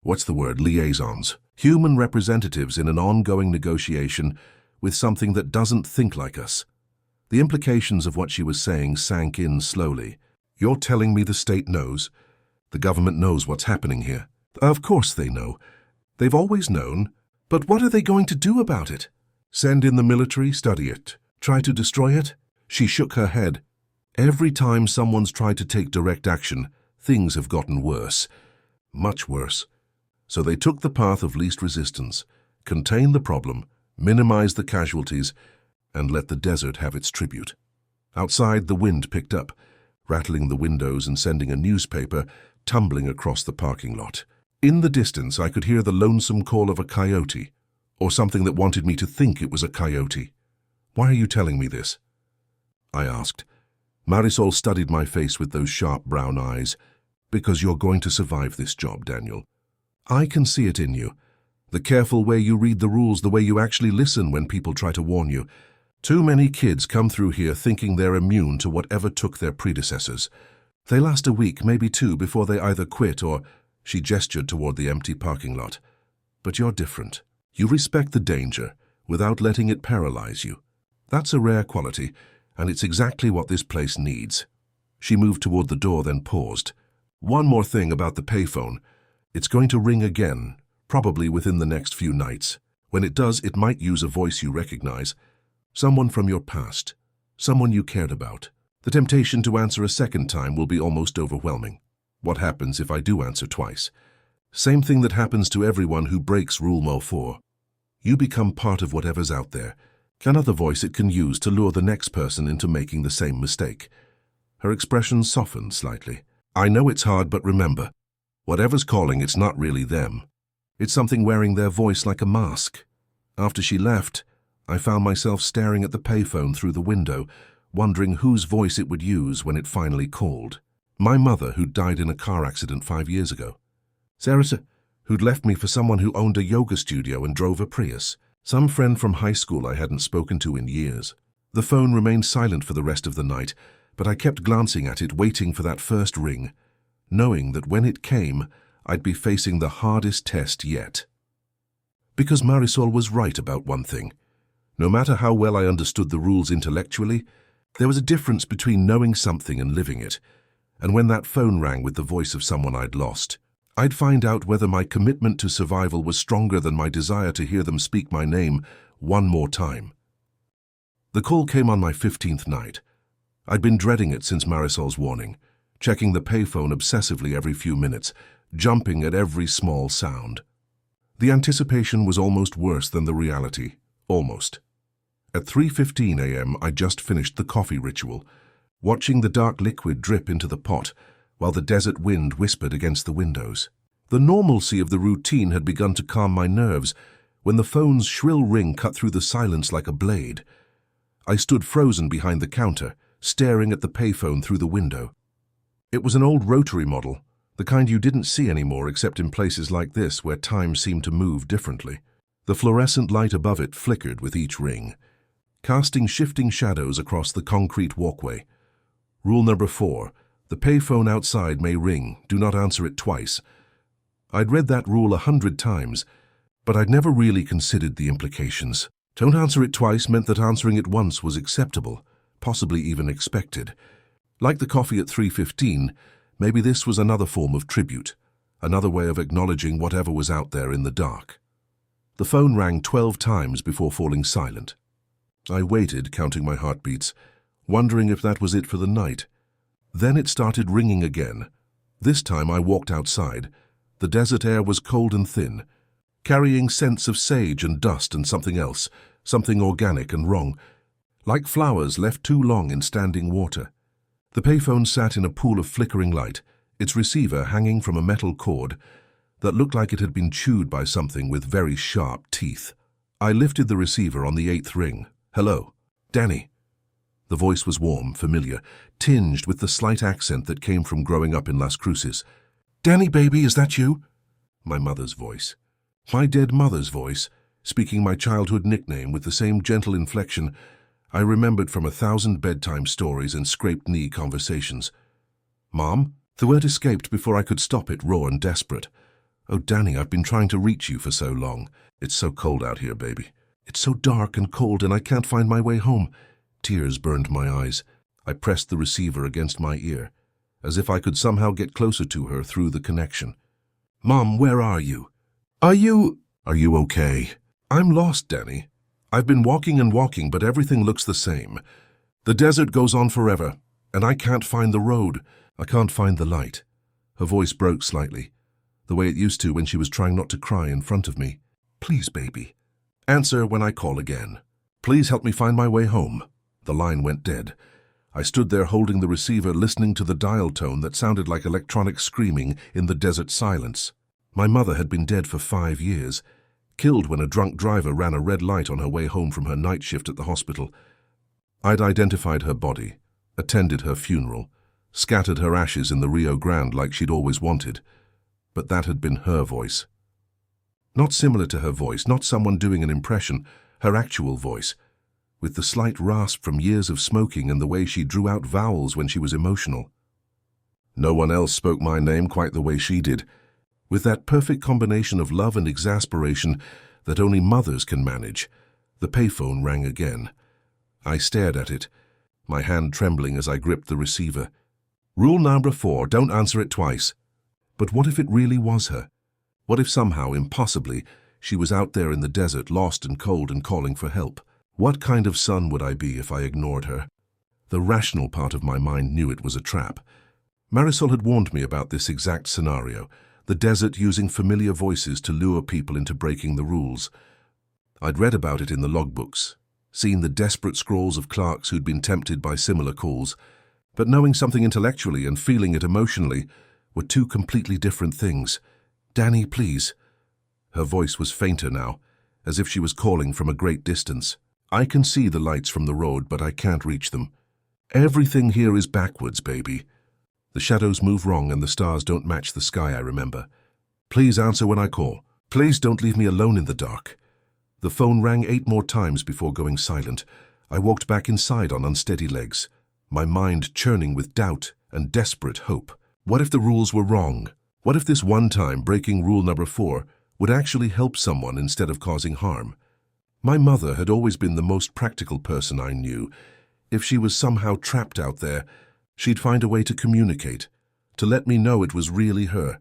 liaisons. Human representatives in an ongoing negotiation with something that doesn't think like us. The implications of what she was saying sank in slowly. You're telling me the state knows? The government knows what's happening here. Of course they know. They've always known. But what are they going to do about it? Send in the military, study it, try to destroy it? She shook her head. Every time someone's tried to take direct action, things have gotten worse. Much worse. So they took the path of least resistance, contained the problem, minimized the casualties, and let the desert have its tribute. Outside, the wind picked up, rattling the windows and sending a newspaper tumbling across the parking lot. In the distance, I could hear the lonesome call of a coyote, or something that wanted me to think it was a coyote. Why are you telling me this? I asked. Marisol studied my face with those sharp brown eyes. Because you're going to survive this job, Daniel. I can see it in you. The careful way you read the rules, the way you actually listen when people try to warn you. Too many kids come through here thinking they're immune to whatever took their predecessors. They last a week, maybe 2, before they either quit or... She gestured toward the empty parking lot. But you're different. You respect the danger without letting it paralyze you. That's a rare quality, and it's exactly what this place needs. She moved toward the door, then paused. One more thing about the payphone. It's going to ring again, probably within the next few nights. When it does, it might use a voice you recognize, someone from your past, someone you cared about. The temptation to answer a second time will be almost overwhelming. What happens if I do answer twice? Same thing that happens to everyone who breaks Rule No. 4. You become part of whatever's out there, another voice it can use to lure the next person into making the same mistake. Her expression softened slightly. I know it's hard, but remember, whatever's calling, it's not really them. It's something wearing their voice like a mask. After she left, I found myself staring at the payphone through the window, wondering whose voice it would use when it finally called. My mother, who'd died in a car accident 5 years ago. Sarah, who'd left me for someone who owned a yoga studio and drove a Prius. Some friend from high school I hadn't spoken to in years. The phone remained silent for the rest of the night, but I kept glancing at it, waiting for that first ring, knowing that when it came, I'd be facing the hardest test yet. Because Marisol was right about one thing. No matter how well I understood the rules intellectually, there was a difference between knowing something and living it. And when that phone rang with the voice of someone I'd lost, I'd find out whether my commitment to survival was stronger than my desire to hear them speak my name one more time. The call came on my 15th night. I'd been dreading it since Marisol's warning, checking the payphone obsessively every few minutes, jumping at every small sound. The anticipation was almost worse than the reality. Almost. At 3:15 a.m., I just finished the coffee ritual, watching the dark liquid drip into the pot while the desert wind whispered against the windows. The normalcy of the routine had begun to calm my nerves when the phone's shrill ring cut through the silence like a blade. I stood frozen behind the counter, staring at the payphone through the window. It was an old rotary model, the kind you didn't see anymore except in places like this where time seemed to move differently. The fluorescent light above it flickered with each ring, casting shifting shadows across the concrete walkway. Rule number 4, the payphone outside may ring, do not answer it twice. I'd read that rule 100 times, but I'd never really considered the implications. Don't answer it twice meant that answering it once was acceptable, possibly even expected. Like the coffee at 3:15, maybe this was another form of tribute, another way of acknowledging whatever was out there in the dark. The phone rang 12 times before falling silent. I waited, counting my heartbeats, wondering if that was it for the night. Then it started ringing again. This time I walked outside. The desert air was cold and thin, carrying scents of sage and dust and something else, something organic and wrong, like flowers left too long in standing water. The payphone sat in a pool of flickering light, its receiver hanging from a metal cord that looked like it had been chewed by something with very sharp teeth. I lifted the receiver on the 8th ring. Hello, Danny. The voice was warm, familiar, tinged with the slight accent that came from growing up in Las Cruces. Danny, baby, is that you? My mother's voice. My dead mother's voice, speaking my childhood nickname with the same gentle inflection I remembered from 1,000 bedtime stories and scraped-knee conversations. Mom? The word escaped before I could stop it, raw and desperate. Oh, Danny, I've been trying to reach you for so long. It's so cold out here, baby. It's so dark and cold, and I can't find my way home. Tears burned my eyes. I pressed the receiver against my ear, as if I could somehow get closer to her through the connection. Mom, where are you? Are you okay? I'm lost, Danny. I've been walking and walking, but everything looks the same. The desert goes on forever, and I can't find the road. I can't find the light. Her voice broke slightly, the way it used to when she was trying not to cry in front of me. Please, baby. Answer when I call again. Please help me find my way home. The line went dead. I stood there holding the receiver, listening to the dial tone that sounded like electronic screaming in the desert silence. My mother had been dead for 5 years, killed when a drunk driver ran a red light on her way home from her night shift at the hospital. I'd identified her body, attended her funeral, scattered her ashes in the Rio Grande like she'd always wanted. But that had been her voice. Not similar to her voice, not someone doing an impression, her actual voice, with the slight rasp from years of smoking and the way she drew out vowels when she was emotional. No one else spoke my name quite the way she did, with that perfect combination of love and exasperation that only mothers can manage. The payphone rang again. I stared at it, my hand trembling as I gripped the receiver. Rule number 4, don't answer it twice. But what if it really was her? What if somehow, impossibly, she was out there in the desert, lost and cold and calling for help? What kind of son would I be if I ignored her? The rational part of my mind knew it was a trap. Marisol had warned me about this exact scenario, the desert using familiar voices to lure people into breaking the rules. I'd read about it in the logbooks, seen the desperate scrawls of clerks who'd been tempted by similar calls, but knowing something intellectually and feeling it emotionally were two completely different things. "Danny, please." Her voice was fainter now, as if she was calling from a great distance. "I can see the lights from the road, but I can't reach them. Everything here is backwards, baby. The shadows move wrong and the stars don't match the sky, I remember. Please answer when I call. Please don't leave me alone in the dark." The phone rang 8 more times before going silent. I walked back inside on unsteady legs, my mind churning with doubt and desperate hope. What if the rules were wrong? What if this one time breaking rule number 4 would actually help someone instead of causing harm? My mother had always been the most practical person I knew. If she was somehow trapped out there, she'd find a way to communicate, to let me know it was really her.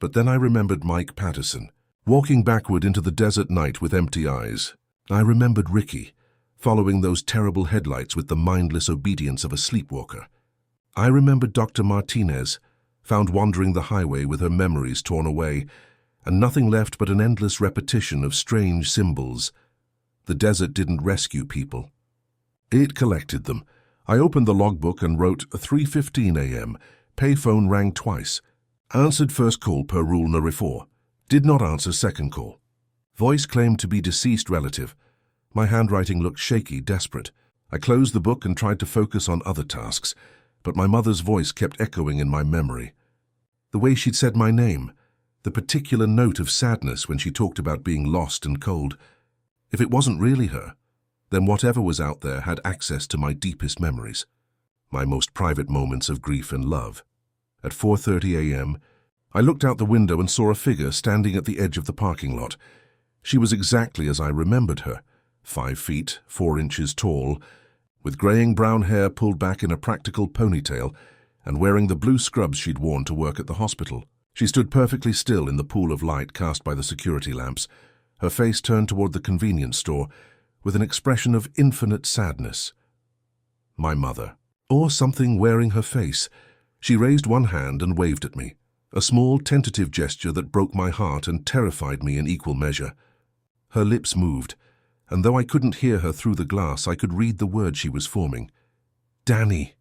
But then I remembered Mike Patterson, walking backward into the desert night with empty eyes. I remembered Ricky, following those terrible headlights with the mindless obedience of a sleepwalker. I remembered Dr. Martinez, found wandering the highway with her memories torn away, and nothing left but an endless repetition of strange symbols. The desert didn't rescue people. It collected them. I opened the logbook and wrote 3:15 a.m. Payphone rang twice. Answered first call per rule number 4. Did not answer second call. Voice claimed to be deceased relative. My handwriting looked shaky, desperate. I closed the book and tried to focus on other tasks, but my mother's voice kept echoing in my memory. The way she'd said my name, the particular note of sadness when she talked about being lost and cold. If it wasn't really her, then whatever was out there had access to my deepest memories, my most private moments of grief and love. At 4:30 a.m., I looked out the window and saw a figure standing at the edge of the parking lot. She was exactly as I remembered her, 5 feet, 4 inches tall, with graying brown hair pulled back in a practical ponytail and wearing the blue scrubs she'd worn to work at the hospital. She stood perfectly still in the pool of light cast by the security lamps, her face turned toward the convenience store, with an expression of infinite sadness. My mother. Or something wearing her face. She raised one hand and waved at me, a small, tentative gesture that broke my heart and terrified me in equal measure. Her lips moved, and though I couldn't hear her through the glass, I could read the words she was forming. "Danny."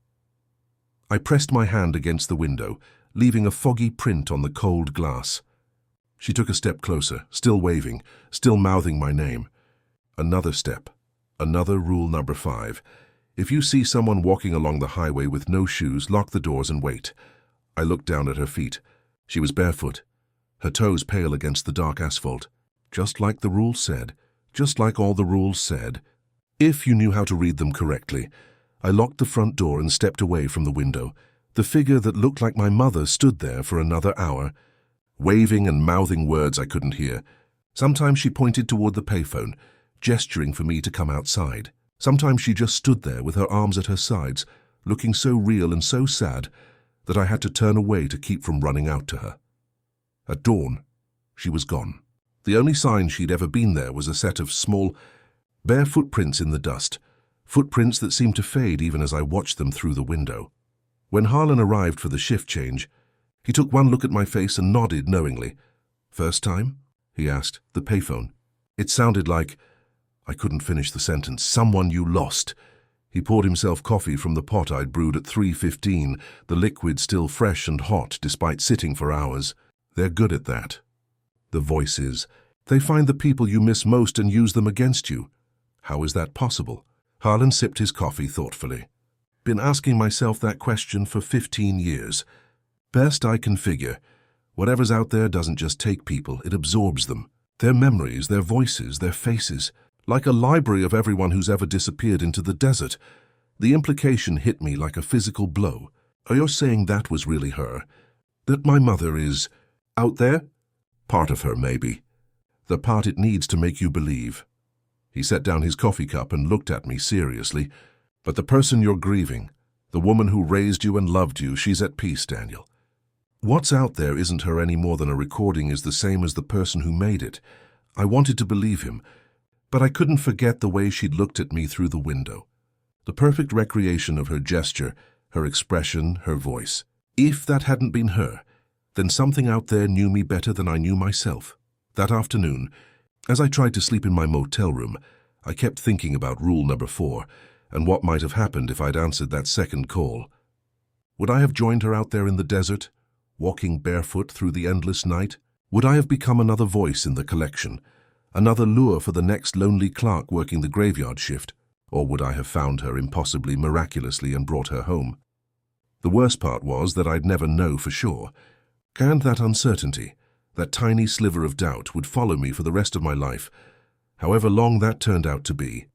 I pressed my hand against the window, leaving a foggy print on the cold glass. She took a step closer, still waving, still mouthing my name. Another step, another rule number 5. If you see someone walking along the highway with no shoes, lock the doors and wait. I looked down at her feet. She was barefoot, her toes pale against the dark asphalt. Just like the rules said, just like all the rules said. If you knew how to read them correctly. I locked the front door and stepped away from the window. The figure that looked like my mother stood there for another hour, waving and mouthing words I couldn't hear. Sometimes she pointed toward the payphone, gesturing for me to come outside. Sometimes she just stood there with her arms at her sides, looking so real and so sad that I had to turn away to keep from running out to her. At dawn, she was gone. The only sign she'd ever been there was a set of small, bare footprints in the dust, footprints that seemed to fade even as I watched them through the window. When Harlan arrived for the shift change, he took one look at my face and nodded knowingly. "First time?" he asked. "The payphone." It sounded like... I couldn't finish the sentence. "Someone you lost." He poured himself coffee from the pot I'd brewed at 3:15, the liquid still fresh and hot despite sitting for hours. They're good at that. The voices. They find the people you miss most and use them against you. How is that possible? Harlan sipped his coffee thoughtfully. Been asking myself that question for 15 years. Best I can figure, whatever's out there doesn't just take people, it absorbs them. Their memories, their voices, their faces. Like a library of everyone who's ever disappeared into the desert. The implication hit me like a physical blow. Are you saying that was really her? That my mother is out there? Part of her, maybe. The part it needs to make you believe. He set down his coffee cup and looked at me seriously. But the person you're grieving, the woman who raised you and loved you, she's at peace, Daniel. What's out there isn't her any more than a recording is the same as the person who made it. I wanted to believe him, but I couldn't forget the way she'd looked at me through the window. The perfect recreation of her gesture, her expression, her voice. If that hadn't been her, then something out there knew me better than I knew myself. That afternoon, as I tried to sleep in my motel room, I kept thinking about rule number 4 and what might have happened if I'd answered that second call. Would I have joined her out there in the desert, walking barefoot through the endless night? Would I have become another voice in the collection, another lure for the next lonely clerk working the graveyard shift? Or would I have found her impossibly, miraculously, and brought her home? The worst part was that I'd never know for sure, and that uncertainty, that tiny sliver of doubt, would follow me for the rest of my life, however long that turned out to be.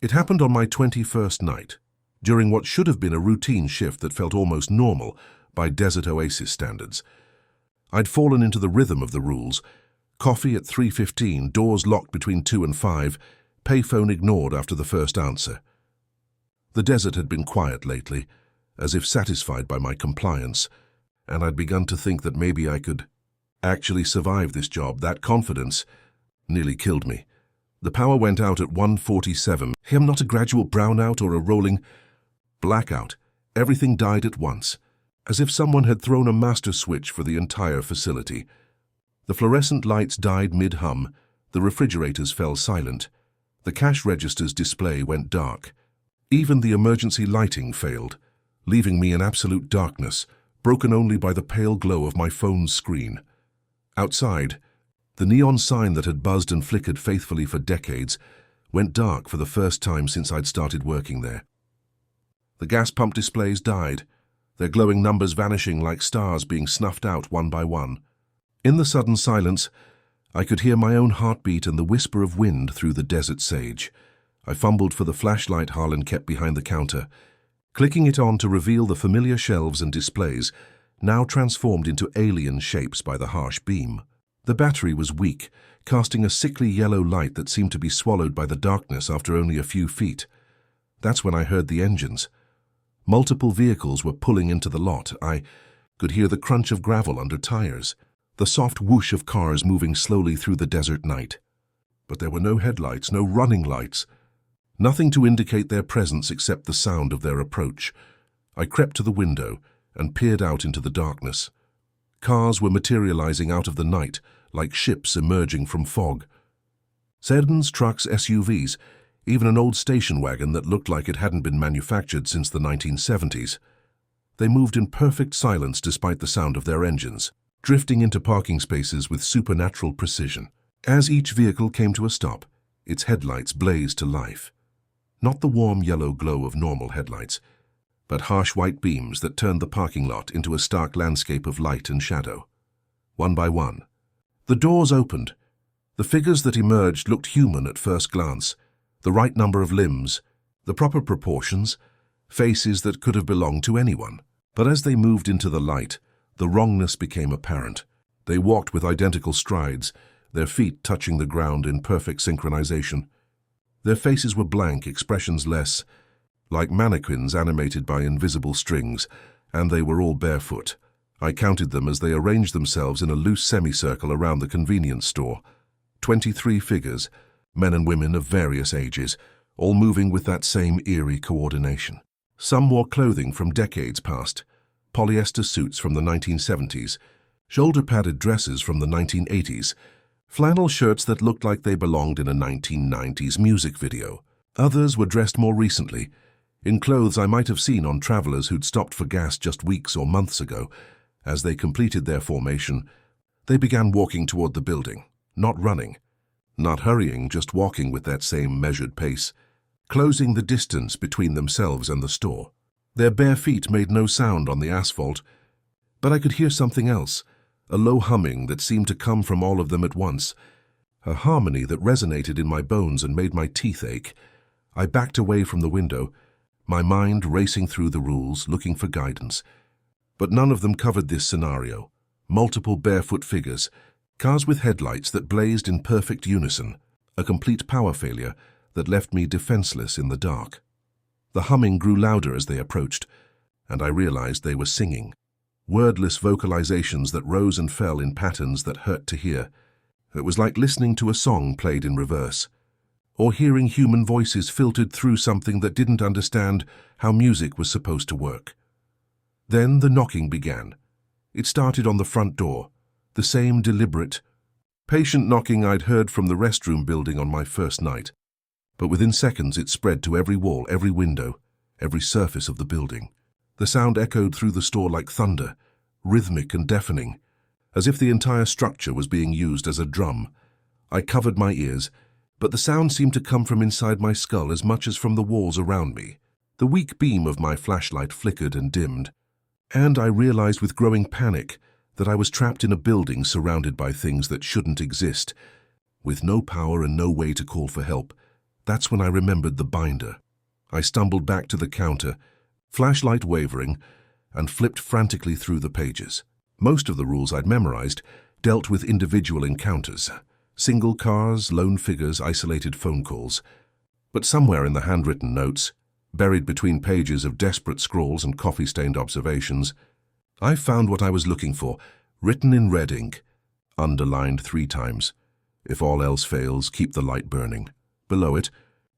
It happened on my 21st night, during what should have been a routine shift that felt almost normal by Desert Oasis standards. I'd fallen into the rhythm of the rules. Coffee at 3:15, doors locked between 2 and 5, payphone ignored after the first answer. The desert had been quiet lately, as if satisfied by my compliance, and I'd begun to think that maybe I could actually survive this job. That confidence nearly killed me. The power went out at 1:47. Not a gradual brownout or a rolling blackout. Everything died at once, as if someone had thrown a master switch for the entire facility. The fluorescent lights died mid-hum, the refrigerators fell silent, the cash register's display went dark. Even the emergency lighting failed, leaving me in absolute darkness, broken only by the pale glow of my phone's screen. Outside, the neon sign that had buzzed and flickered faithfully for decades went dark for the first time since I'd started working there. The gas pump displays died, their glowing numbers vanishing like stars being snuffed out one by one. In the sudden silence, I could hear my own heartbeat and the whisper of wind through the desert sage. I fumbled for the flashlight Harlan kept behind the counter, clicking it on to reveal the familiar shelves and displays, now transformed into alien shapes by the harsh beam. The battery was weak, casting a sickly yellow light that seemed to be swallowed by the darkness after only a few feet. That's when I heard the engines. Multiple vehicles were pulling into the lot. I could hear the crunch of gravel under tires, the soft whoosh of cars moving slowly through the desert night. But there were no headlights, no running lights, nothing to indicate their presence except the sound of their approach. I crept to the window and peered out into the darkness. Cars were materializing out of the night, like ships emerging from fog. Sedans, trucks, SUVs, even an old station wagon that looked like it hadn't been manufactured since the 1970s. They moved in perfect silence despite the sound of their engines, drifting into parking spaces with supernatural precision. As each vehicle came to a stop, its headlights blazed to life. Not the warm yellow glow of normal headlights, but harsh white beams that turned the parking lot into a stark landscape of light and shadow. One by one, the doors opened. The figures that emerged looked human at first glance, the right number of limbs, the proper proportions, faces that could have belonged to anyone. But as they moved into the light, the wrongness became apparent. They walked with identical strides, their feet touching the ground in perfect synchronization. Their faces were blank, expressions less, like mannequins animated by invisible strings, and they were all barefoot. I counted them as they arranged themselves in a loose semicircle around the convenience store. 23 figures, men and women of various ages, all moving with that same eerie coordination. Some wore clothing from decades past, polyester suits from the 1970s, shoulder-padded dresses from the 1980s, flannel shirts that looked like they belonged in a 1990s music video. Others were dressed more recently, in clothes I might have seen on travelers who'd stopped for gas just weeks or months ago. As they completed their formation, they began walking toward the building, not running, not hurrying, just walking with that same measured pace, closing the distance between themselves and the store. Their bare feet made no sound on the asphalt, but I could hear something else, a low humming that seemed to come from all of them at once, a harmony that resonated in my bones and made my teeth ache. I backed away from the window, my mind racing through the rules, looking for guidance. But none of them covered this scenario. Multiple barefoot figures, cars with headlights that blazed in perfect unison, a complete power failure that left me defenseless in the dark. The humming grew louder as they approached, and I realized they were singing. wordless vocalizations that rose and fell in patterns that hurt to hear. It was like listening to a song played in reverse, or hearing human voices filtered through something that didn't understand how music was supposed to work. Then the knocking began. It started on the front door, the same deliberate, patient knocking I'd heard from the restroom building on my first night. But within seconds it spread to every wall, every window, every surface of the building. The sound echoed through the store like thunder, rhythmic and deafening, as if the entire structure was being used as a drum. I covered my ears, but the sound seemed to come from inside my skull as much as from the walls around me. The weak beam of my flashlight flickered and dimmed, and I realized with growing panic that I was trapped in a building surrounded by things that shouldn't exist, with no power and no way to call for help. That's when I remembered the binder. I stumbled back to the counter, flashlight wavering, and flipped frantically through the pages. Most of the rules I'd memorized dealt with individual encounters, single cars, lone figures, isolated phone calls. But somewhere in the handwritten notes, buried between pages of desperate scrawls and coffee-stained observations, I found what I was looking for, written in red ink, underlined 3 times. If all else fails, keep the light burning. Below it,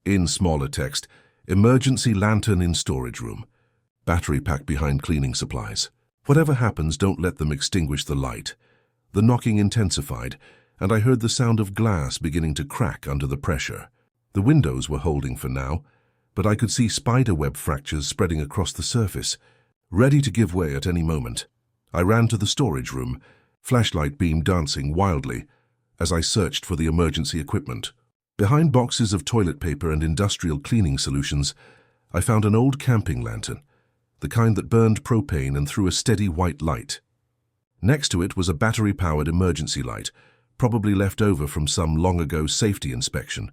in smaller text, emergency lantern in storage room. Battery pack behind cleaning supplies. Whatever happens, don't let them extinguish the light. The knocking intensified, and I heard the sound of glass beginning to crack under the pressure. The windows were holding for now, but I could see spiderweb fractures spreading across the surface, ready to give way at any moment. I ran to the storage room, flashlight beam dancing wildly, as I searched for the emergency equipment. Behind boxes of toilet paper and industrial cleaning solutions, I found an old camping lantern, the kind that burned propane and threw a steady white light. Next to it was a battery-powered emergency light, probably left over from some long-ago safety inspection.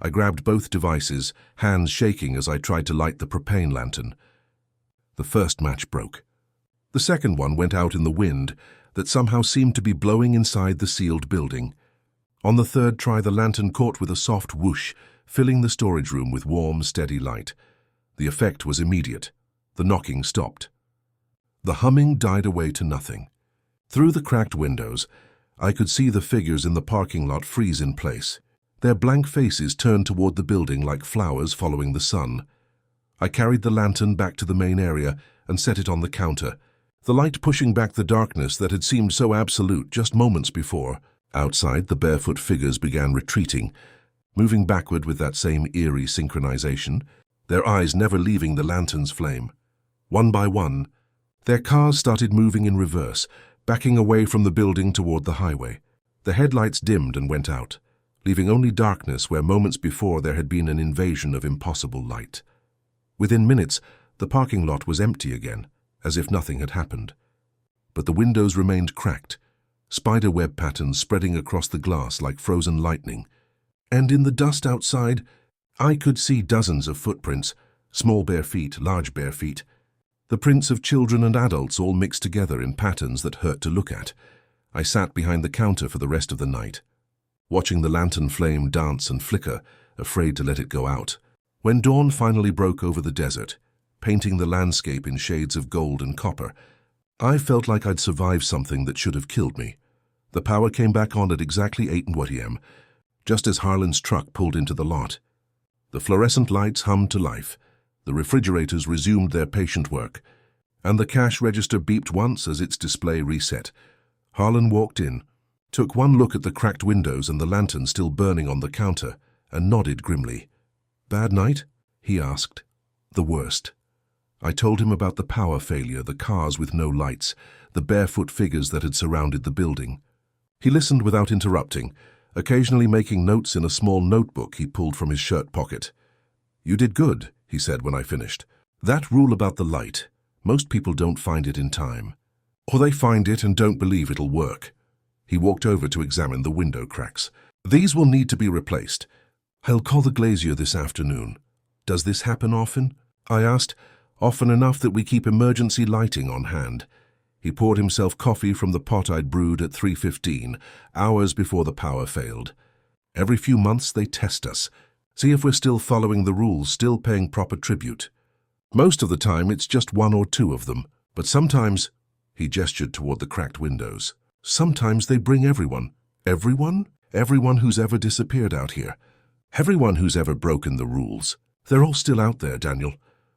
I grabbed both devices, hands shaking as I tried to light the propane lantern. The first match broke. The second one went out in the wind that somehow seemed to be blowing inside the sealed building. On the third try, the lantern caught with a soft whoosh, filling the storage room with warm, steady light. The effect was immediate. The knocking stopped. The humming died away to nothing. Through the cracked windows, I could see the figures in the parking lot freeze in place, their blank faces turned toward the building like flowers following the sun. I carried the lantern back to the main area and set it on the counter, the light pushing back the darkness that had seemed so absolute just moments before. Outside, the barefoot figures began retreating, moving backward with that same eerie synchronization, their eyes never leaving the lantern's flame. One by one, their cars started moving in reverse, backing away from the building toward the highway. The headlights dimmed and went out, leaving only darkness where moments before there had been an invasion of impossible light. Within minutes, the parking lot was empty again, as if nothing had happened. But the windows remained cracked, spiderweb patterns spreading across the glass like frozen lightning. And in the dust outside, I could see dozens of footprints, small bare feet, large bare feet, the prints of children and adults all mixed together in patterns that hurt to look at. I sat behind the counter for the rest of the night, watching the lantern flame dance and flicker, afraid to let it go out. When dawn finally broke over the desert, painting the landscape in shades of gold and copper, I felt like I'd survived something that should have killed me. The power came back on at exactly 8:20 a.m., just as Harlan's truck pulled into the lot. The fluorescent lights hummed to life, the refrigerators resumed their patient work, and the cash register beeped once as its display reset. Harlan walked in, took one look at the cracked windows and the lantern still burning on the counter, and nodded grimly. "Bad night?" he asked. "The worst." I told him about the power failure, the cars with no lights, the barefoot figures that had surrounded the building. He listened without interrupting, occasionally making notes in a small notebook he pulled from his shirt pocket. "You did good," he said when I finished. "That rule about the light, most people don't find it in time. Or they find it and don't believe it'll work." He walked over to examine the window cracks. "These will need to be replaced. I'll call the glazier this afternoon." "Does this happen often?" I asked. "Often enough that we keep emergency lighting on hand." He poured himself coffee from the pot I'd brewed at 3:15, hours before the power failed. "Every few months they test us, see if we're still following the rules, still paying proper tribute. Most of the time it's just 1 or 2 of them, but sometimes—" He gestured toward the cracked windows. Sometimes they bring everyone. Everyone? Everyone who's ever disappeared out here. Everyone who's ever broken the rules. They're all still out there, Daniel,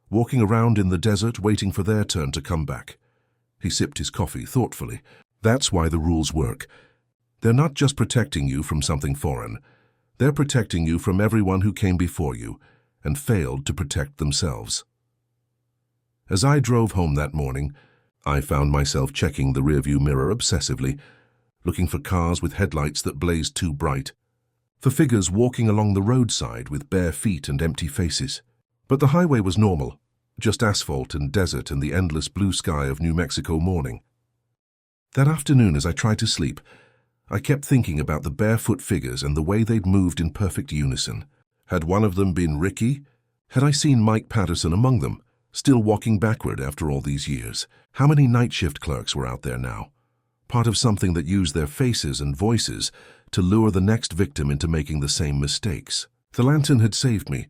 walking around in the desert waiting for their turn to come back. He sipped his coffee thoughtfully. That's why the rules work. They're not just protecting you from something foreign. They're protecting you from everyone who came before you and failed to protect themselves. As I drove home that morning, I found myself checking the rearview mirror obsessively, looking for cars with headlights that blazed too bright, for figures walking along the roadside with bare feet and empty faces. But the highway was normal, just asphalt and desert and the endless blue sky of New Mexico morning. That afternoon, as I tried to sleep, I kept thinking about the barefoot figures and the way they'd moved in perfect unison. Had one of them been Ricky? Had I seen Mike Patterson among them, still walking backward after all these years? How many night shift clerks were out there now? Part of something that used their faces and voices to lure the next victim into making the same mistakes. The lantern had saved me,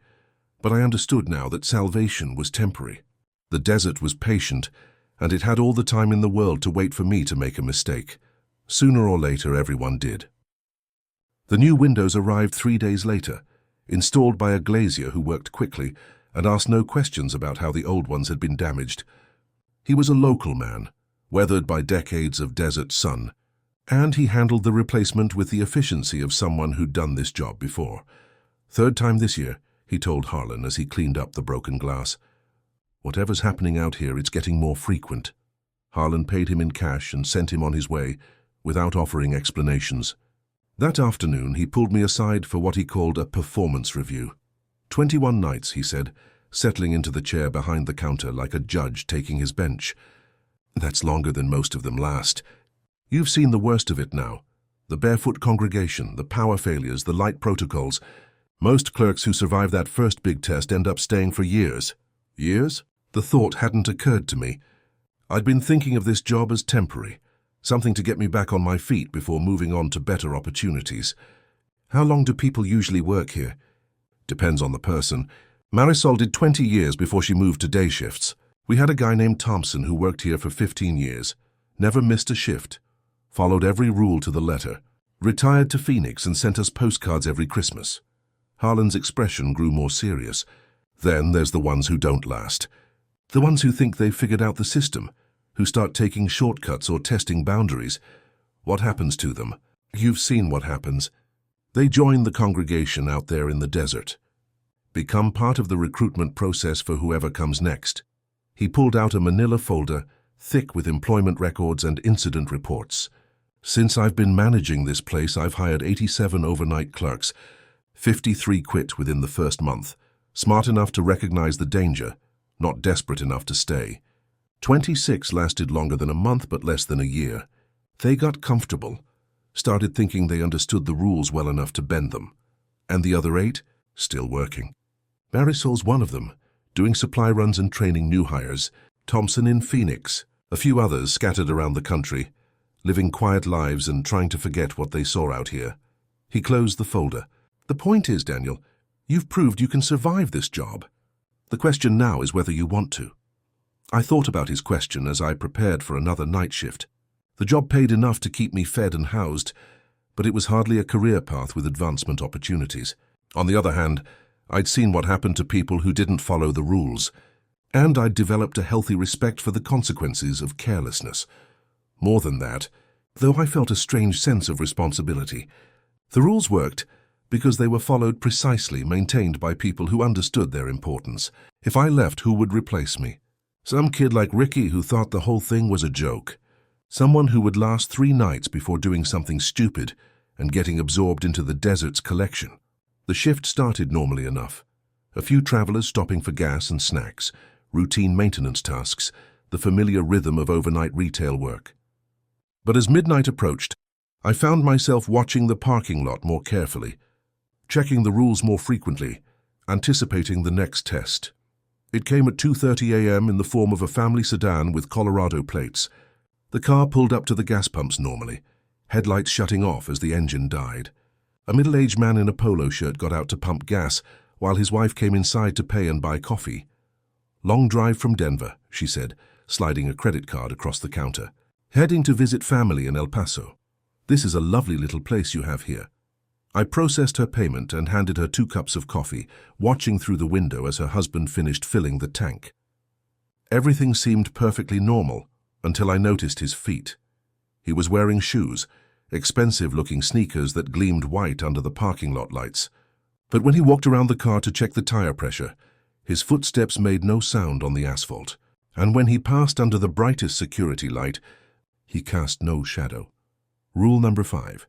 but I understood now that salvation was temporary. The desert was patient, and it had all the time in the world to wait for me to make a mistake. Sooner or later, everyone did. The new windows arrived 3 days later, installed by a glazier who worked quickly and asked no questions about how the old ones had been damaged. He was a local man, weathered by decades of desert sun, and he handled the replacement with the efficiency of someone who'd done this job before. Third time this year, he told Harlan as he cleaned up the broken glass. Whatever's happening out here, it's getting more frequent. Harlan paid him in cash and sent him on his way, without offering explanations. That afternoon, he pulled me aside for what he called a performance review. 21 nights, he said, settling into the chair behind the counter like a judge taking his bench. That's longer than most of them last. You've seen the worst of it now. The barefoot congregation, the power failures, the light protocols. Most clerks who survive that first big test end up staying for years. Years? The thought hadn't occurred to me. I'd been thinking of this job as temporary, something to get me back on my feet before moving on to better opportunities. How long do people usually work here? Depends on the person. Marisol did 20 years before she moved to day shifts. We had a guy named Thompson who worked here for 15 years, never missed a shift, followed every rule to the letter, retired to Phoenix and sent us postcards every Christmas. Harlan's expression grew more serious. Then there's the ones who don't last. The ones who think they've figured out the system, who start taking shortcuts or testing boundaries. What happens to them? You've seen what happens. They join the congregation out there in the desert, become part of the recruitment process for whoever comes next. He pulled out a manila folder, thick with employment records and incident reports. Since I've been managing this place, I've hired 87 overnight clerks. 53 quit within the first month, smart enough to recognize the danger, not desperate enough to stay. 26 lasted longer than a month but less than a year. They got comfortable, started thinking they understood the rules well enough to bend them. And the other 8, still working. Marisol's one of them, doing supply runs and training new hires. Thompson in Phoenix, a few others scattered around the country, living quiet lives and trying to forget what they saw out here. He closed the folder. The point is, Daniel, you've proved you can survive this job. The question now is whether you want to. I thought about his question as I prepared for another night shift. The job paid enough to keep me fed and housed, but it was hardly a career path with advancement opportunities. On the other hand, I'd seen what happened to people who didn't follow the rules, and I'd developed a healthy respect for the consequences of carelessness. More than that, though I felt a strange sense of responsibility, the rules worked because they were followed precisely, maintained by people who understood their importance. If I left, who would replace me? Some kid like Ricky who thought the whole thing was a joke. Someone who would last 3 nights before doing something stupid and getting absorbed into the desert's collection. The shift started normally enough. A few travelers stopping for gas and snacks, routine maintenance tasks, the familiar rhythm of overnight retail work. But as midnight approached, I found myself watching the parking lot more carefully, checking the rules more frequently, anticipating the next test. It came at 2:30 a.m. in the form of a family sedan with Colorado plates. The car pulled up to the gas pumps normally, headlights shutting off as the engine died. A middle-aged man in a polo shirt got out to pump gas, while his wife came inside to pay and buy coffee. "Long drive from Denver," she said, sliding a credit card across the counter. Heading to visit family in El Paso. This is a lovely little place you have here. I processed her payment and handed her 2 cups of coffee, watching through the window as her husband finished filling the tank. Everything seemed perfectly normal until I noticed his feet. He was wearing shoes, expensive-looking sneakers that gleamed white under the parking lot lights. But when he walked around the car to check the tire pressure, his footsteps made no sound on the asphalt. And when he passed under the brightest security light, he cast no shadow. Rule number 5.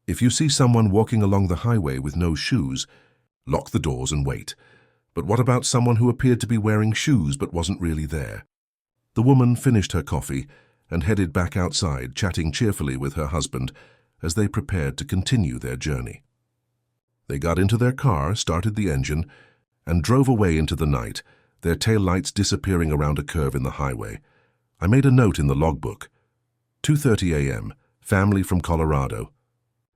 If you see someone walking along the highway with no shoes, lock the doors and wait. But what about someone who appeared to be wearing shoes but wasn't really there? The woman finished her coffee and headed back outside, chatting cheerfully with her husband as they prepared to continue their journey. They got into their car, started the engine, and drove away into the night, their taillights disappearing around a curve in the highway. I made a note in the logbook. 2:30 a.m., family from Colorado.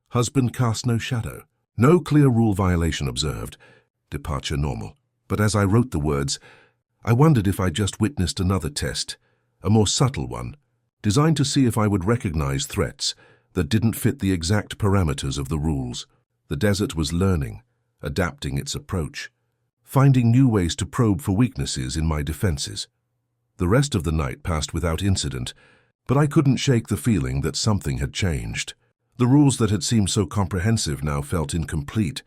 Husband cast no shadow. No clear rule violation observed. Departure normal. But as I wrote the words, I wondered if I just witnessed another test, a more subtle one, designed to see if I would recognize threats that didn't fit the exact parameters of the rules. The desert was learning, adapting its approach, finding new ways to probe for weaknesses in my defenses. The rest of the night passed without incident, but I couldn't shake the feeling that something had changed. The rules that had seemed so comprehensive now felt incomplete,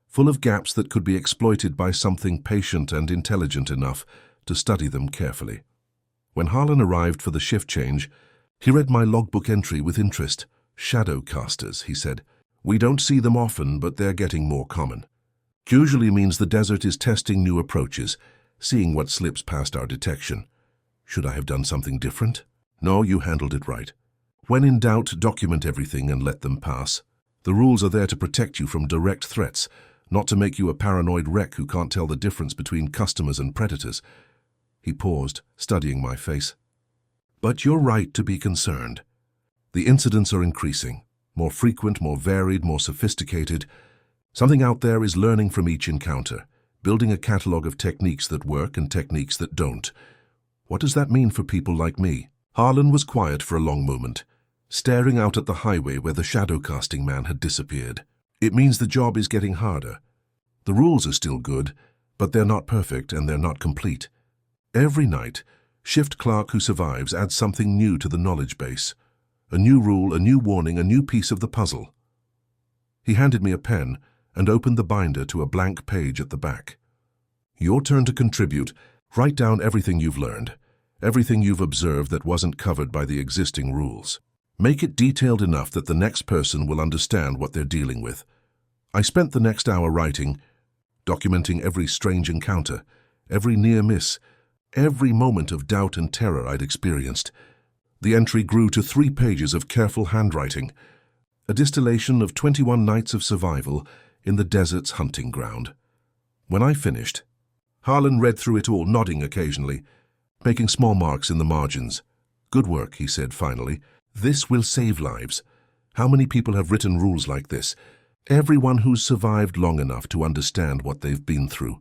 full of gaps that could be exploited by something patient and intelligent enough to study them carefully. When Harlan arrived for the shift change, he read my logbook entry with interest. Shadow casters, he said. We don't see them often, but they're getting more common. Usually means the desert is testing new approaches, seeing what slips past our detection. Should I have done something different? No, you handled it right. When in doubt, document everything and let them pass. The rules are there to protect you from direct threats, not to make you a paranoid wreck who can't tell the difference between customers and predators. He paused, studying my face. But you're right to be concerned. The incidents are increasing, more frequent, more varied, more sophisticated. Something out there is learning from each encounter, building a catalog of techniques that work and techniques that don't. What does that mean for people like me? Harlan was quiet for a long moment, staring out at the highway where the shadow-casting man had disappeared. It means the job is getting harder. The rules are still good, but they're not perfect and they're not complete. Every night, shift clerk who survives adds something new to the knowledge base. A new rule, a new warning, a new piece of the puzzle. He handed me a pen and opened the binder to a blank page at the back. Your turn to contribute. Write down everything you've learned, everything you've observed that wasn't covered by the existing rules. Make it detailed enough that the next person will understand what they're dealing with. I spent the next hour writing, documenting every strange encounter, every near miss, every moment of doubt and terror I'd experienced. The entry grew to 3 pages of careful handwriting, a distillation of 21 nights of survival in the desert's hunting ground. When I finished, Harlan read through it all, nodding occasionally, making small marks in the margins. Good work, he said finally. This will save lives. How many people have written rules like this? Everyone who's survived long enough to understand what they've been through.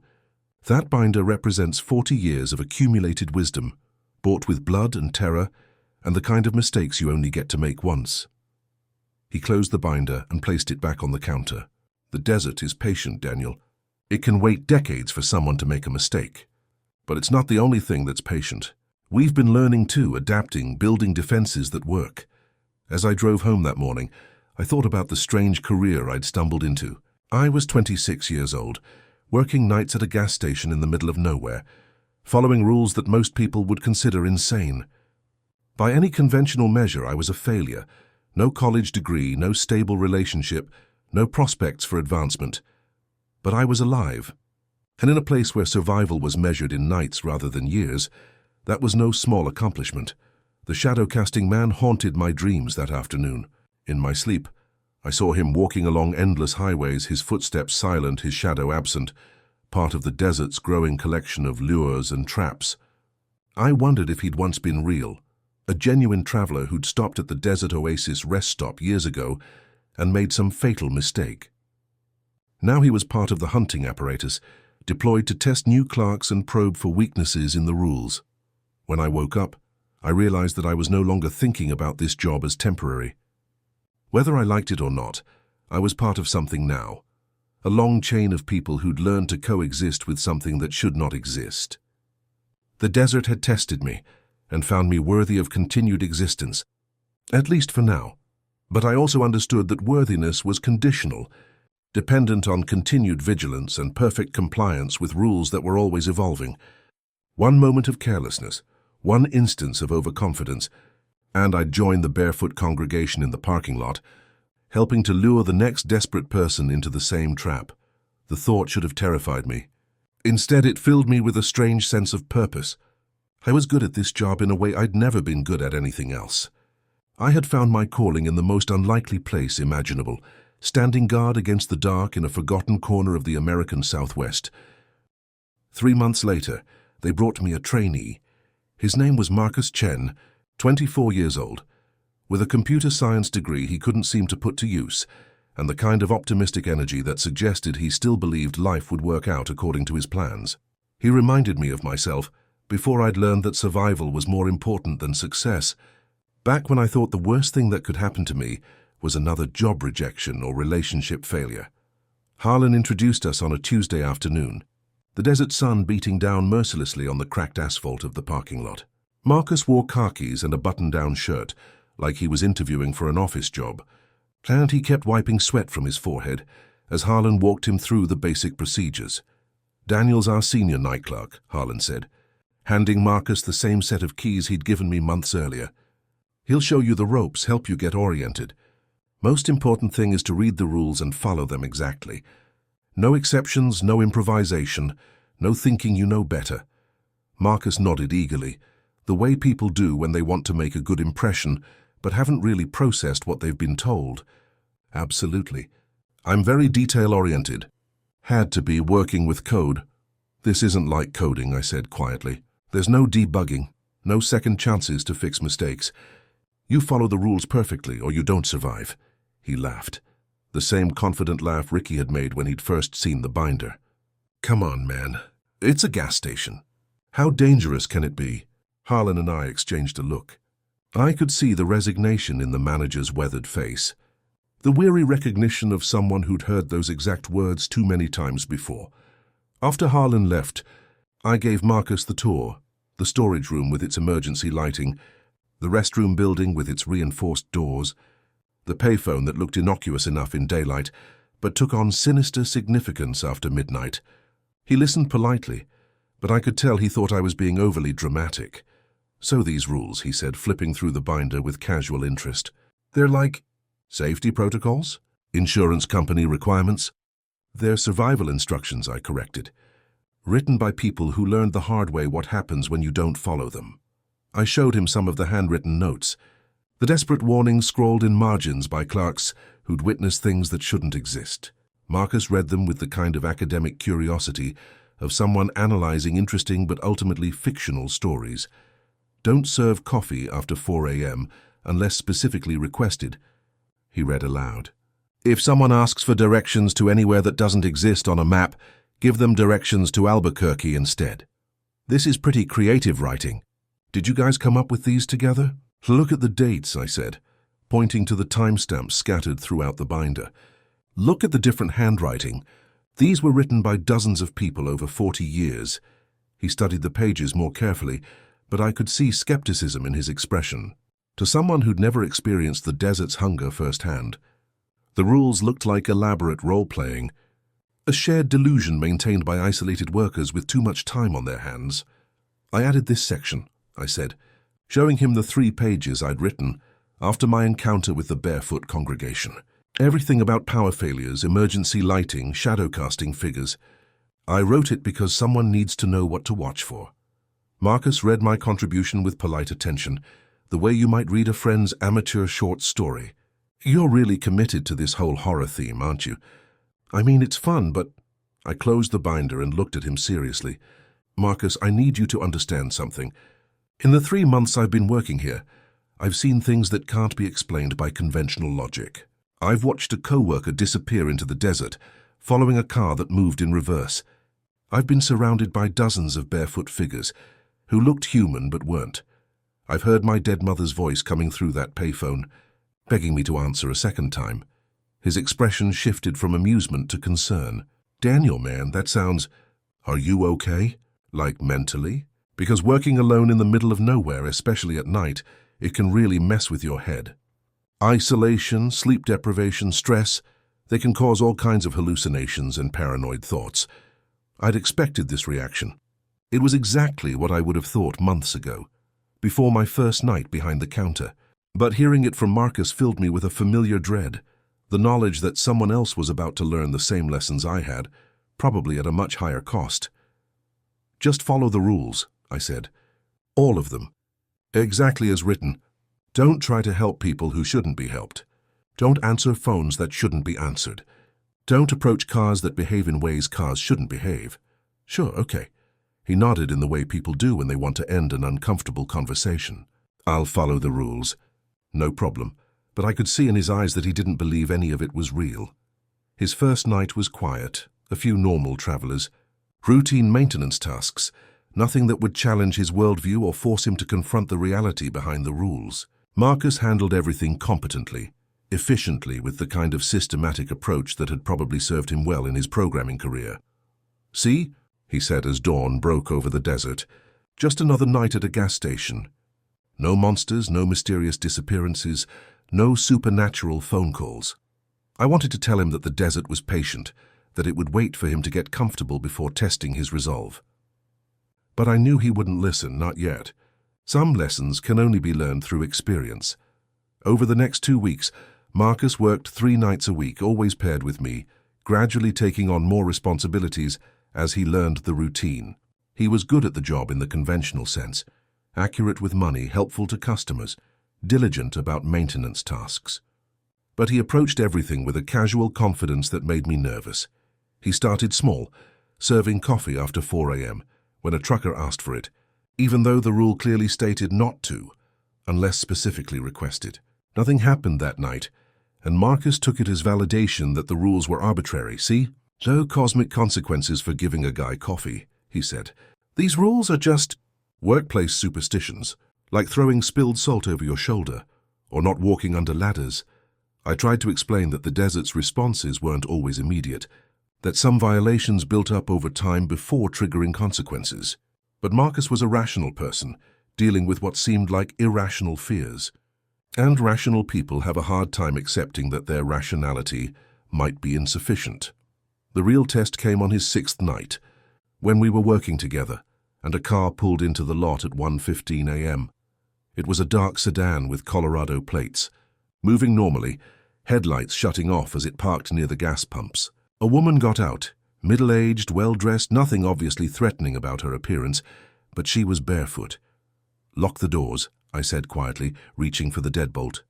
That binder represents 40 years of accumulated wisdom, bought with blood and terror, and the kind of mistakes you only get to make once. He closed the binder and placed it back on the counter. The desert is patient, Daniel. It can wait decades for someone to make a mistake. But it's not the only thing that's patient. We've been learning too, adapting, building defenses that work. As I drove home that morning, I thought about the strange career I'd stumbled into. I was 26 years old, working nights at a gas station in the middle of nowhere, following rules that most people would consider insane. By any conventional measure, I was a failure. No college degree, no stable relationship, no prospects for advancement. But I was alive. And in a place where survival was measured in nights rather than years, that was no small accomplishment. The shadow-casting man haunted my dreams that afternoon. In my sleep, I saw him walking along endless highways, his footsteps silent, his shadow absent, part of the desert's growing collection of lures and traps. I wondered if he'd once been real, a genuine traveler who'd stopped at the desert oasis rest stop years ago and made some fatal mistake. Now he was part of the hunting apparatus, deployed to test new clerks and probe for weaknesses in the rules. When I woke up, I realized that I was no longer thinking about this job as temporary. Whether I liked it or not, I was part of something now, a long chain of people who'd learned to coexist with something that should not exist. The desert had tested me and found me worthy of continued existence, at least for now. But I also understood that worthiness was conditional, dependent on continued vigilance and perfect compliance with rules that were always evolving. One moment of carelessness, one instance of overconfidence, and I'd join the barefoot congregation in the parking lot, helping to lure the next desperate person into the same trap. The thought should have terrified me. Instead, it filled me with a strange sense of purpose. I was good at this job in a way I'd never been good at anything else. I had found my calling in the most unlikely place imaginable, standing guard against the dark in a forgotten corner of the American Southwest. 3 months later, they brought me a trainee. His name was Marcus Chen, 24 years old. With a computer science degree he couldn't seem to put to use, and the kind of optimistic energy that suggested he still believed life would work out according to his plans. He reminded me of myself before I'd learned that survival was more important than success, back when I thought the worst thing that could happen to me was another job rejection or relationship failure. Harlan introduced us on a Tuesday afternoon, the desert sun beating down mercilessly on the cracked asphalt of the parking lot. Marcus wore khakis and a button-down shirt, like he was interviewing for an office job, and he kept wiping sweat from his forehead as Harlan walked him through the basic procedures. "Daniel's our senior night clerk," Harlan said, handing Marcus the same set of keys he'd given me months earlier. "He'll show you the ropes, help you get oriented. Most important thing is to read the rules and follow them exactly. No exceptions, no improvisation, no thinking you know better." Marcus nodded eagerly, the way people do when they want to make a good impression but haven't really processed what they've been told. "Absolutely. I'm very detail-oriented. Had to be working with code." "This isn't like coding," I said quietly. "There's no debugging, no second chances to fix mistakes. You follow the rules perfectly or you don't survive." He laughed, the same confident laugh Ricky had made when he'd first seen the binder. "Come on, man. It's a gas station. How dangerous can it be?" Harlan and I exchanged a look. I could see the resignation in the manager's weathered face, the weary recognition of someone who'd heard those exact words too many times before. After Harlan left, I gave Marcus the tour, the storage room with its emergency lighting, the restroom building with its reinforced doors, the payphone that looked innocuous enough in daylight, but took on sinister significance after midnight. He listened politely, but I could tell he thought I was being overly dramatic. "So these rules," he said, flipping through the binder with casual interest. "They're like safety protocols? Insurance company requirements?" "They're survival instructions," I corrected, written by people who learned the hard way what happens when you don't follow them. I showed him some of the handwritten notes, the desperate warnings scrawled in margins by clerks who'd witnessed things that shouldn't exist. Marcus read them with the kind of academic curiosity of someone analyzing interesting but ultimately fictional stories. "Don't serve coffee after 4 a.m. unless specifically requested," he read aloud. "If someone asks for directions to anywhere that doesn't exist on a map, give them directions to Albuquerque instead." This is pretty creative writing. Did you guys come up with these together? "Look at the dates," I said, pointing to the timestamps scattered throughout the binder. "Look at the different handwriting. These were written by dozens of people over 40 years. He studied the pages more carefully, but I could see skepticism in his expression. To someone who'd never experienced the desert's hunger firsthand, the rules looked like elaborate role-playing, a shared delusion maintained by isolated workers with too much time on their hands. "I added this section," I said, showing him the 3 pages I'd written after my encounter with the barefoot congregation. Everything about power failures, emergency lighting, shadow-casting figures. I wrote it because someone needs to know what to watch for. Marcus read my contribution with polite attention, the way you might read a friend's amateur short story. "You're really committed to this whole horror theme, aren't you?" "I mean, it's fun, but—" I closed the binder and looked at him seriously. "Marcus, I need you to understand something. In the 3 months I've been working here, I've seen things that can't be explained by conventional logic. I've watched a coworker disappear into the desert, following a car that moved in reverse. I've been surrounded by dozens of barefoot figures who looked human but weren't. I've heard my dead mother's voice coming through that payphone, begging me to answer a second time. His expression shifted from amusement to concern. Daniel, man, that sounds... Are you okay? Like mentally? Because working alone in the middle of nowhere, especially at night, it can really mess with your head. Isolation, sleep deprivation, stress, they can cause all kinds of hallucinations and paranoid thoughts. I'd expected this reaction. It was exactly what I would have thought months ago, before my first night behind the counter. But hearing it from Marcus filled me with a familiar dread, the knowledge that someone else was about to learn the same lessons I had, probably at a much higher cost. Just follow the rules, I said. All of them. Exactly as written. Don't try to help people who shouldn't be helped. Don't answer phones that shouldn't be answered. Don't approach cars that behave in ways cars shouldn't behave. Sure, okay. He nodded in the way people do when they want to end an uncomfortable conversation. I'll follow the rules. No problem. But I could see in his eyes that he didn't believe any of it was real. His first night was quiet, a few normal travelers, routine maintenance tasks, nothing that would challenge his worldview or force him to confront the reality behind the rules. Marcus handled everything competently, efficiently, with the kind of systematic approach that had probably served him well in his programming career. See, he said as dawn broke over the desert, just another night at a gas station. No monsters, no mysterious disappearances, no supernatural phone calls. I wanted to tell him that the desert was patient, that it would wait for him to get comfortable before testing his resolve. But I knew he wouldn't listen, not yet. Some lessons can only be learned through experience. Over the next 2 weeks, Marcus worked 3 nights a week, always paired with me, gradually taking on more responsibilities as he learned the routine. He was good at the job in the conventional sense, accurate with money, helpful to customers, diligent about maintenance tasks. But he approached everything with a casual confidence that made me nervous. He started small, serving coffee after 4 a.m. when a trucker asked for it, even though the rule clearly stated not to, unless specifically requested. Nothing happened that night, and Marcus took it as validation that the rules were arbitrary. See? No cosmic consequences for giving a guy coffee, he said. These rules are just workplace superstitions, like throwing spilled salt over your shoulder, or not walking under ladders. I tried to explain that the desert's responses weren't always immediate, that some violations built up over time before triggering consequences. But Marcus was a rational person, dealing with what seemed like irrational fears. And rational people have a hard time accepting that their rationality might be insufficient. The real test came on his 6th night, when we were working together, and a car pulled into the lot at 1:15 a.m. It was a dark sedan with Colorado plates, moving normally, headlights shutting off as it parked near the gas pumps. A woman got out, middle-aged, well-dressed, nothing obviously threatening about her appearance, but she was barefoot. "Lock the doors," I said quietly, reaching for the deadbolt.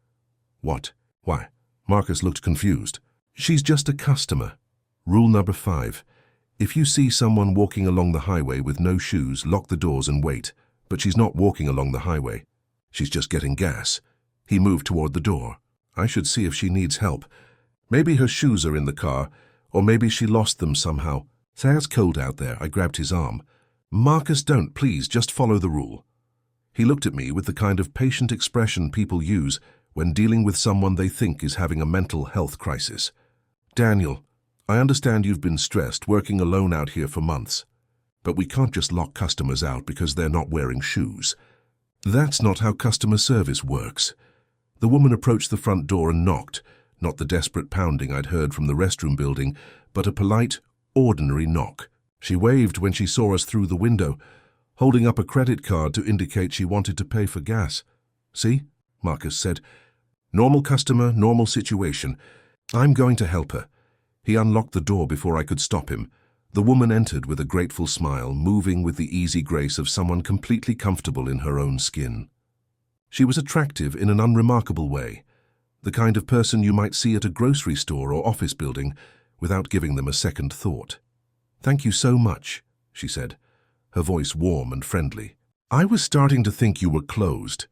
"What? Why?" Marcus looked confused. "She's just a customer. Rule number 5. If you see someone walking along the highway with no shoes, lock the doors and wait. But she's not walking along the highway. She's just getting gas." He moved toward the door. "I should see if she needs help. Maybe her shoes are in the car, or maybe she lost them somehow. Say it's cold out there." I grabbed his arm. "Marcus, don't, please, just follow the rule." He looked at me with the kind of patient expression people use when dealing with someone they think is having a mental health crisis. "Daniel, I understand you've been stressed working alone out here for months, but we can't just lock customers out because they're not wearing shoes. That's not how customer service works." The woman approached the front door and knocked, not the desperate pounding I'd heard from the restroom building, but a polite, ordinary knock. She waved when she saw us through the window, holding up a credit card to indicate she wanted to pay for gas. "See?" Marcus said. "Normal customer, normal situation. I'm going to help her." He unlocked the door before I could stop him. The woman entered with a grateful smile, moving with the easy grace of someone completely comfortable in her own skin. She was attractive in an unremarkable way, the kind of person you might see at a grocery store or office building without giving them a second thought. "Thank you so much," she said, her voice warm and friendly. "I was starting to think you were closed.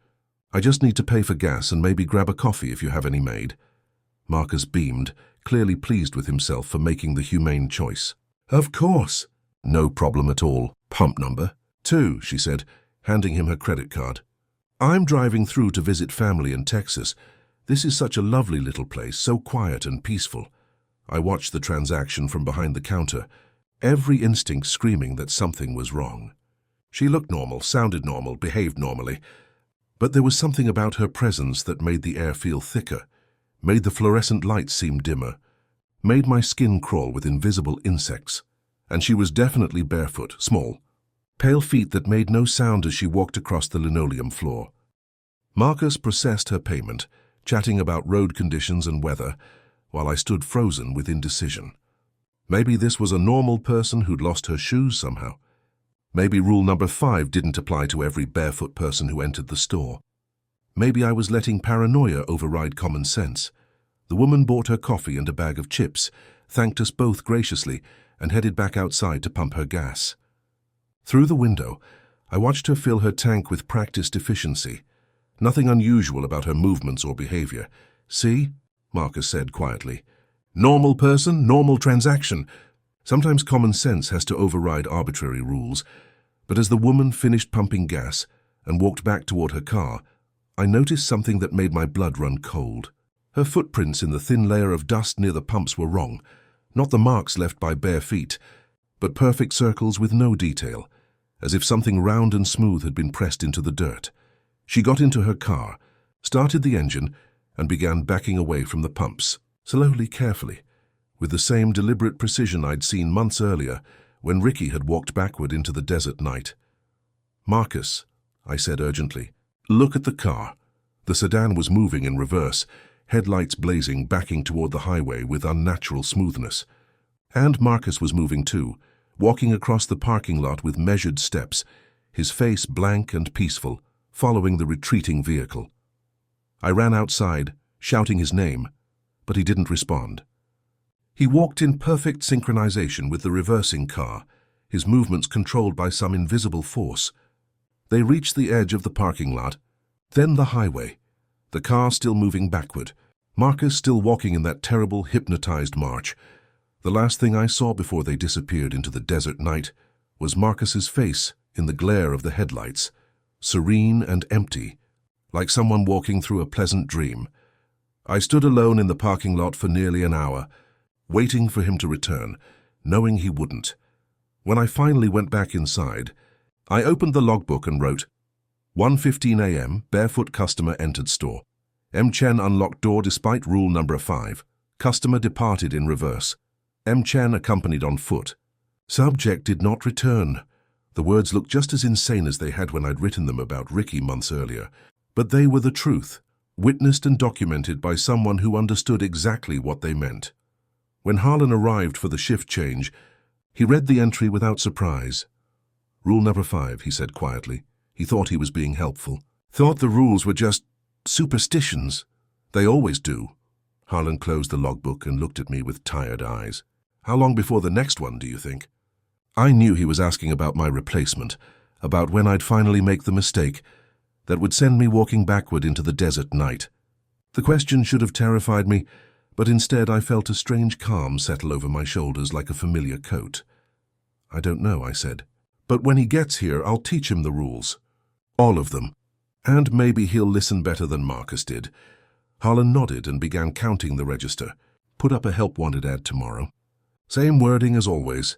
I just need to pay for gas and maybe grab a coffee if you have any made." Marcus beamed, clearly pleased with himself for making the humane choice. "Of course." "No problem at all. Pump number?" 2, she said, handing him her credit card. I'm driving through to visit family in Texas. This is such a lovely little place, so quiet and peaceful. I watched the transaction from behind the counter, every instinct screaming that something was wrong. She looked normal, sounded normal, behaved normally, but there was something about her presence that made the air feel thicker, made the fluorescent lights seem dimmer, made my skin crawl with invisible insects. And she was definitely barefoot, small, pale feet that made no sound as she walked across the linoleum floor. Marcus processed her payment, chatting about road conditions and weather, while I stood frozen with indecision. Maybe this was a normal person who'd lost her shoes somehow. Maybe rule number 5 didn't apply to every barefoot person who entered the store. Maybe I was letting paranoia override common sense. The woman bought her coffee and a bag of chips, thanked us both graciously, and headed back outside to pump her gas. Through the window, I watched her fill her tank with practiced efficiency. Nothing unusual about her movements or behavior. "See?" Marcus said quietly. "Normal person, normal transaction." Sometimes common sense has to override arbitrary rules, but as the woman finished pumping gas and walked back toward her car, I noticed something that made my blood run cold. Her footprints in the thin layer of dust near the pumps were wrong. Not the marks left by bare feet, but perfect circles with no detail, as if something round and smooth had been pressed into the dirt. She got into her car, started the engine, and began backing away from the pumps, slowly, carefully, with the same deliberate precision I'd seen months earlier when Ricky had walked backward into the desert night. "Marcus," I said urgently, "look at the car." The sedan was moving in reverse, headlights blazing, backing toward the highway with unnatural smoothness. And Marcus was moving too, walking across the parking lot with measured steps, his face blank and peaceful, following the retreating vehicle. I ran outside, shouting his name, but he didn't respond. He walked in perfect synchronization with the reversing car, his movements controlled by some invisible force. They reached the edge of the parking lot, then the highway, the car still moving backward, Marcus still walking in that terrible, hypnotized march. The last thing I saw before they disappeared into the desert night was Marcus's face in the glare of the headlights, serene and empty, like someone walking through a pleasant dream. I stood alone in the parking lot for nearly an hour, waiting for him to return, knowing he wouldn't. When I finally went back inside, I opened the logbook and wrote, 1:15 a.m., barefoot customer entered store. M. Chen unlocked door despite rule number 5. Customer departed in reverse. M. Chen accompanied on foot. Subject did not return. The words looked just as insane as they had when I'd written them about Ricky months earlier. But they were the truth, witnessed and documented by someone who understood exactly what they meant. When Harlan arrived for the shift change, he read the entry without surprise. Rule number 5, he said quietly. He thought he was being helpful. Thought the rules were just superstitions. They always do. Harlan closed the logbook and looked at me with tired eyes. How long before the next one, do you think? I knew he was asking about my replacement, about when I'd finally make the mistake that would send me walking backward into the desert night. The question should have terrified me, but instead I felt a strange calm settle over my shoulders like a familiar coat. I don't know, I said. But when he gets here, I'll teach him the rules. All of them. And maybe he'll listen better than Marcus did. Harlan nodded and began counting the register. Put up a help wanted ad tomorrow. Same wording as always.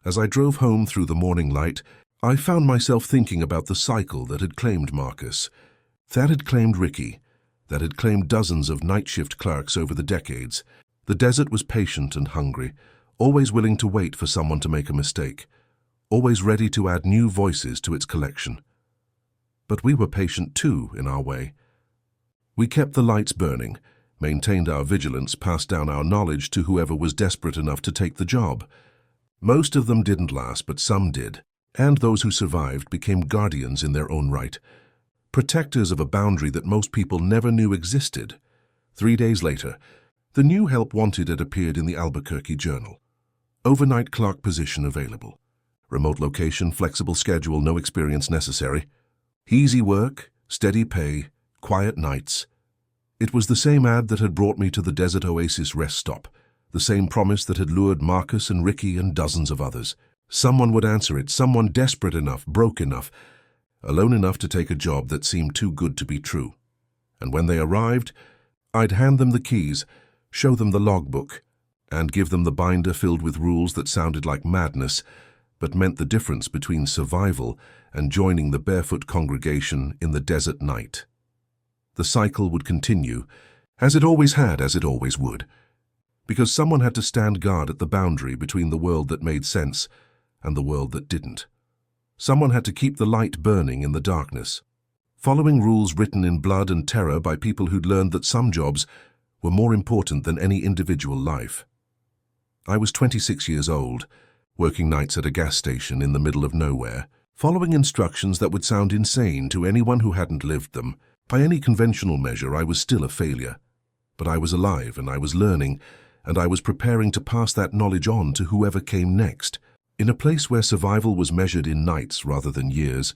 As I drove home through the morning light, I found myself thinking about the cycle that had claimed Marcus, that had claimed Ricky, that had claimed dozens of night shift clerks over the decades. The desert was patient and hungry, always willing to wait for someone to make a mistake, always ready to add new voices to its collection. But we were patient too, in our way. We kept the lights burning, maintained our vigilance, passed down our knowledge to whoever was desperate enough to take the job. Most of them didn't last, but some did, and those who survived became guardians in their own right, protectors of a boundary that most people never knew existed. 3 days later, the new help wanted had appeared in the Albuquerque Journal. Overnight clerk position available. Remote location, flexible schedule, no experience necessary. Easy work, steady pay, quiet nights. It was the same ad that had brought me to the Desert Oasis rest stop, the same promise that had lured Marcus and Ricky and dozens of others. Someone would answer it, someone desperate enough, broke enough, alone enough to take a job that seemed too good to be true. And when they arrived, I'd hand them the keys, show them the logbook, and give them the binder filled with rules that sounded like madness, but meant the difference between survival and joining the barefoot congregation in the desert night. The cycle would continue, as it always had, as it always would, because someone had to stand guard at the boundary between the world that made sense and the world that didn't. Someone had to keep the light burning in the darkness, following rules written in blood and terror by people who'd learned that some jobs were more important than any individual life. I was 26 years old, working nights at a gas station in the middle of nowhere, following instructions that would sound insane to anyone who hadn't lived them. By any conventional measure, I was still a failure. But I was alive, and I was learning, and I was preparing to pass that knowledge on to whoever came next. In a place where survival was measured in nights rather than years,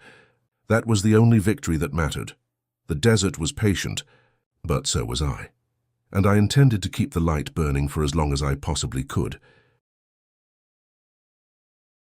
that was the only victory that mattered. The desert was patient, but so was I. And I intended to keep the light burning for as long as I possibly could.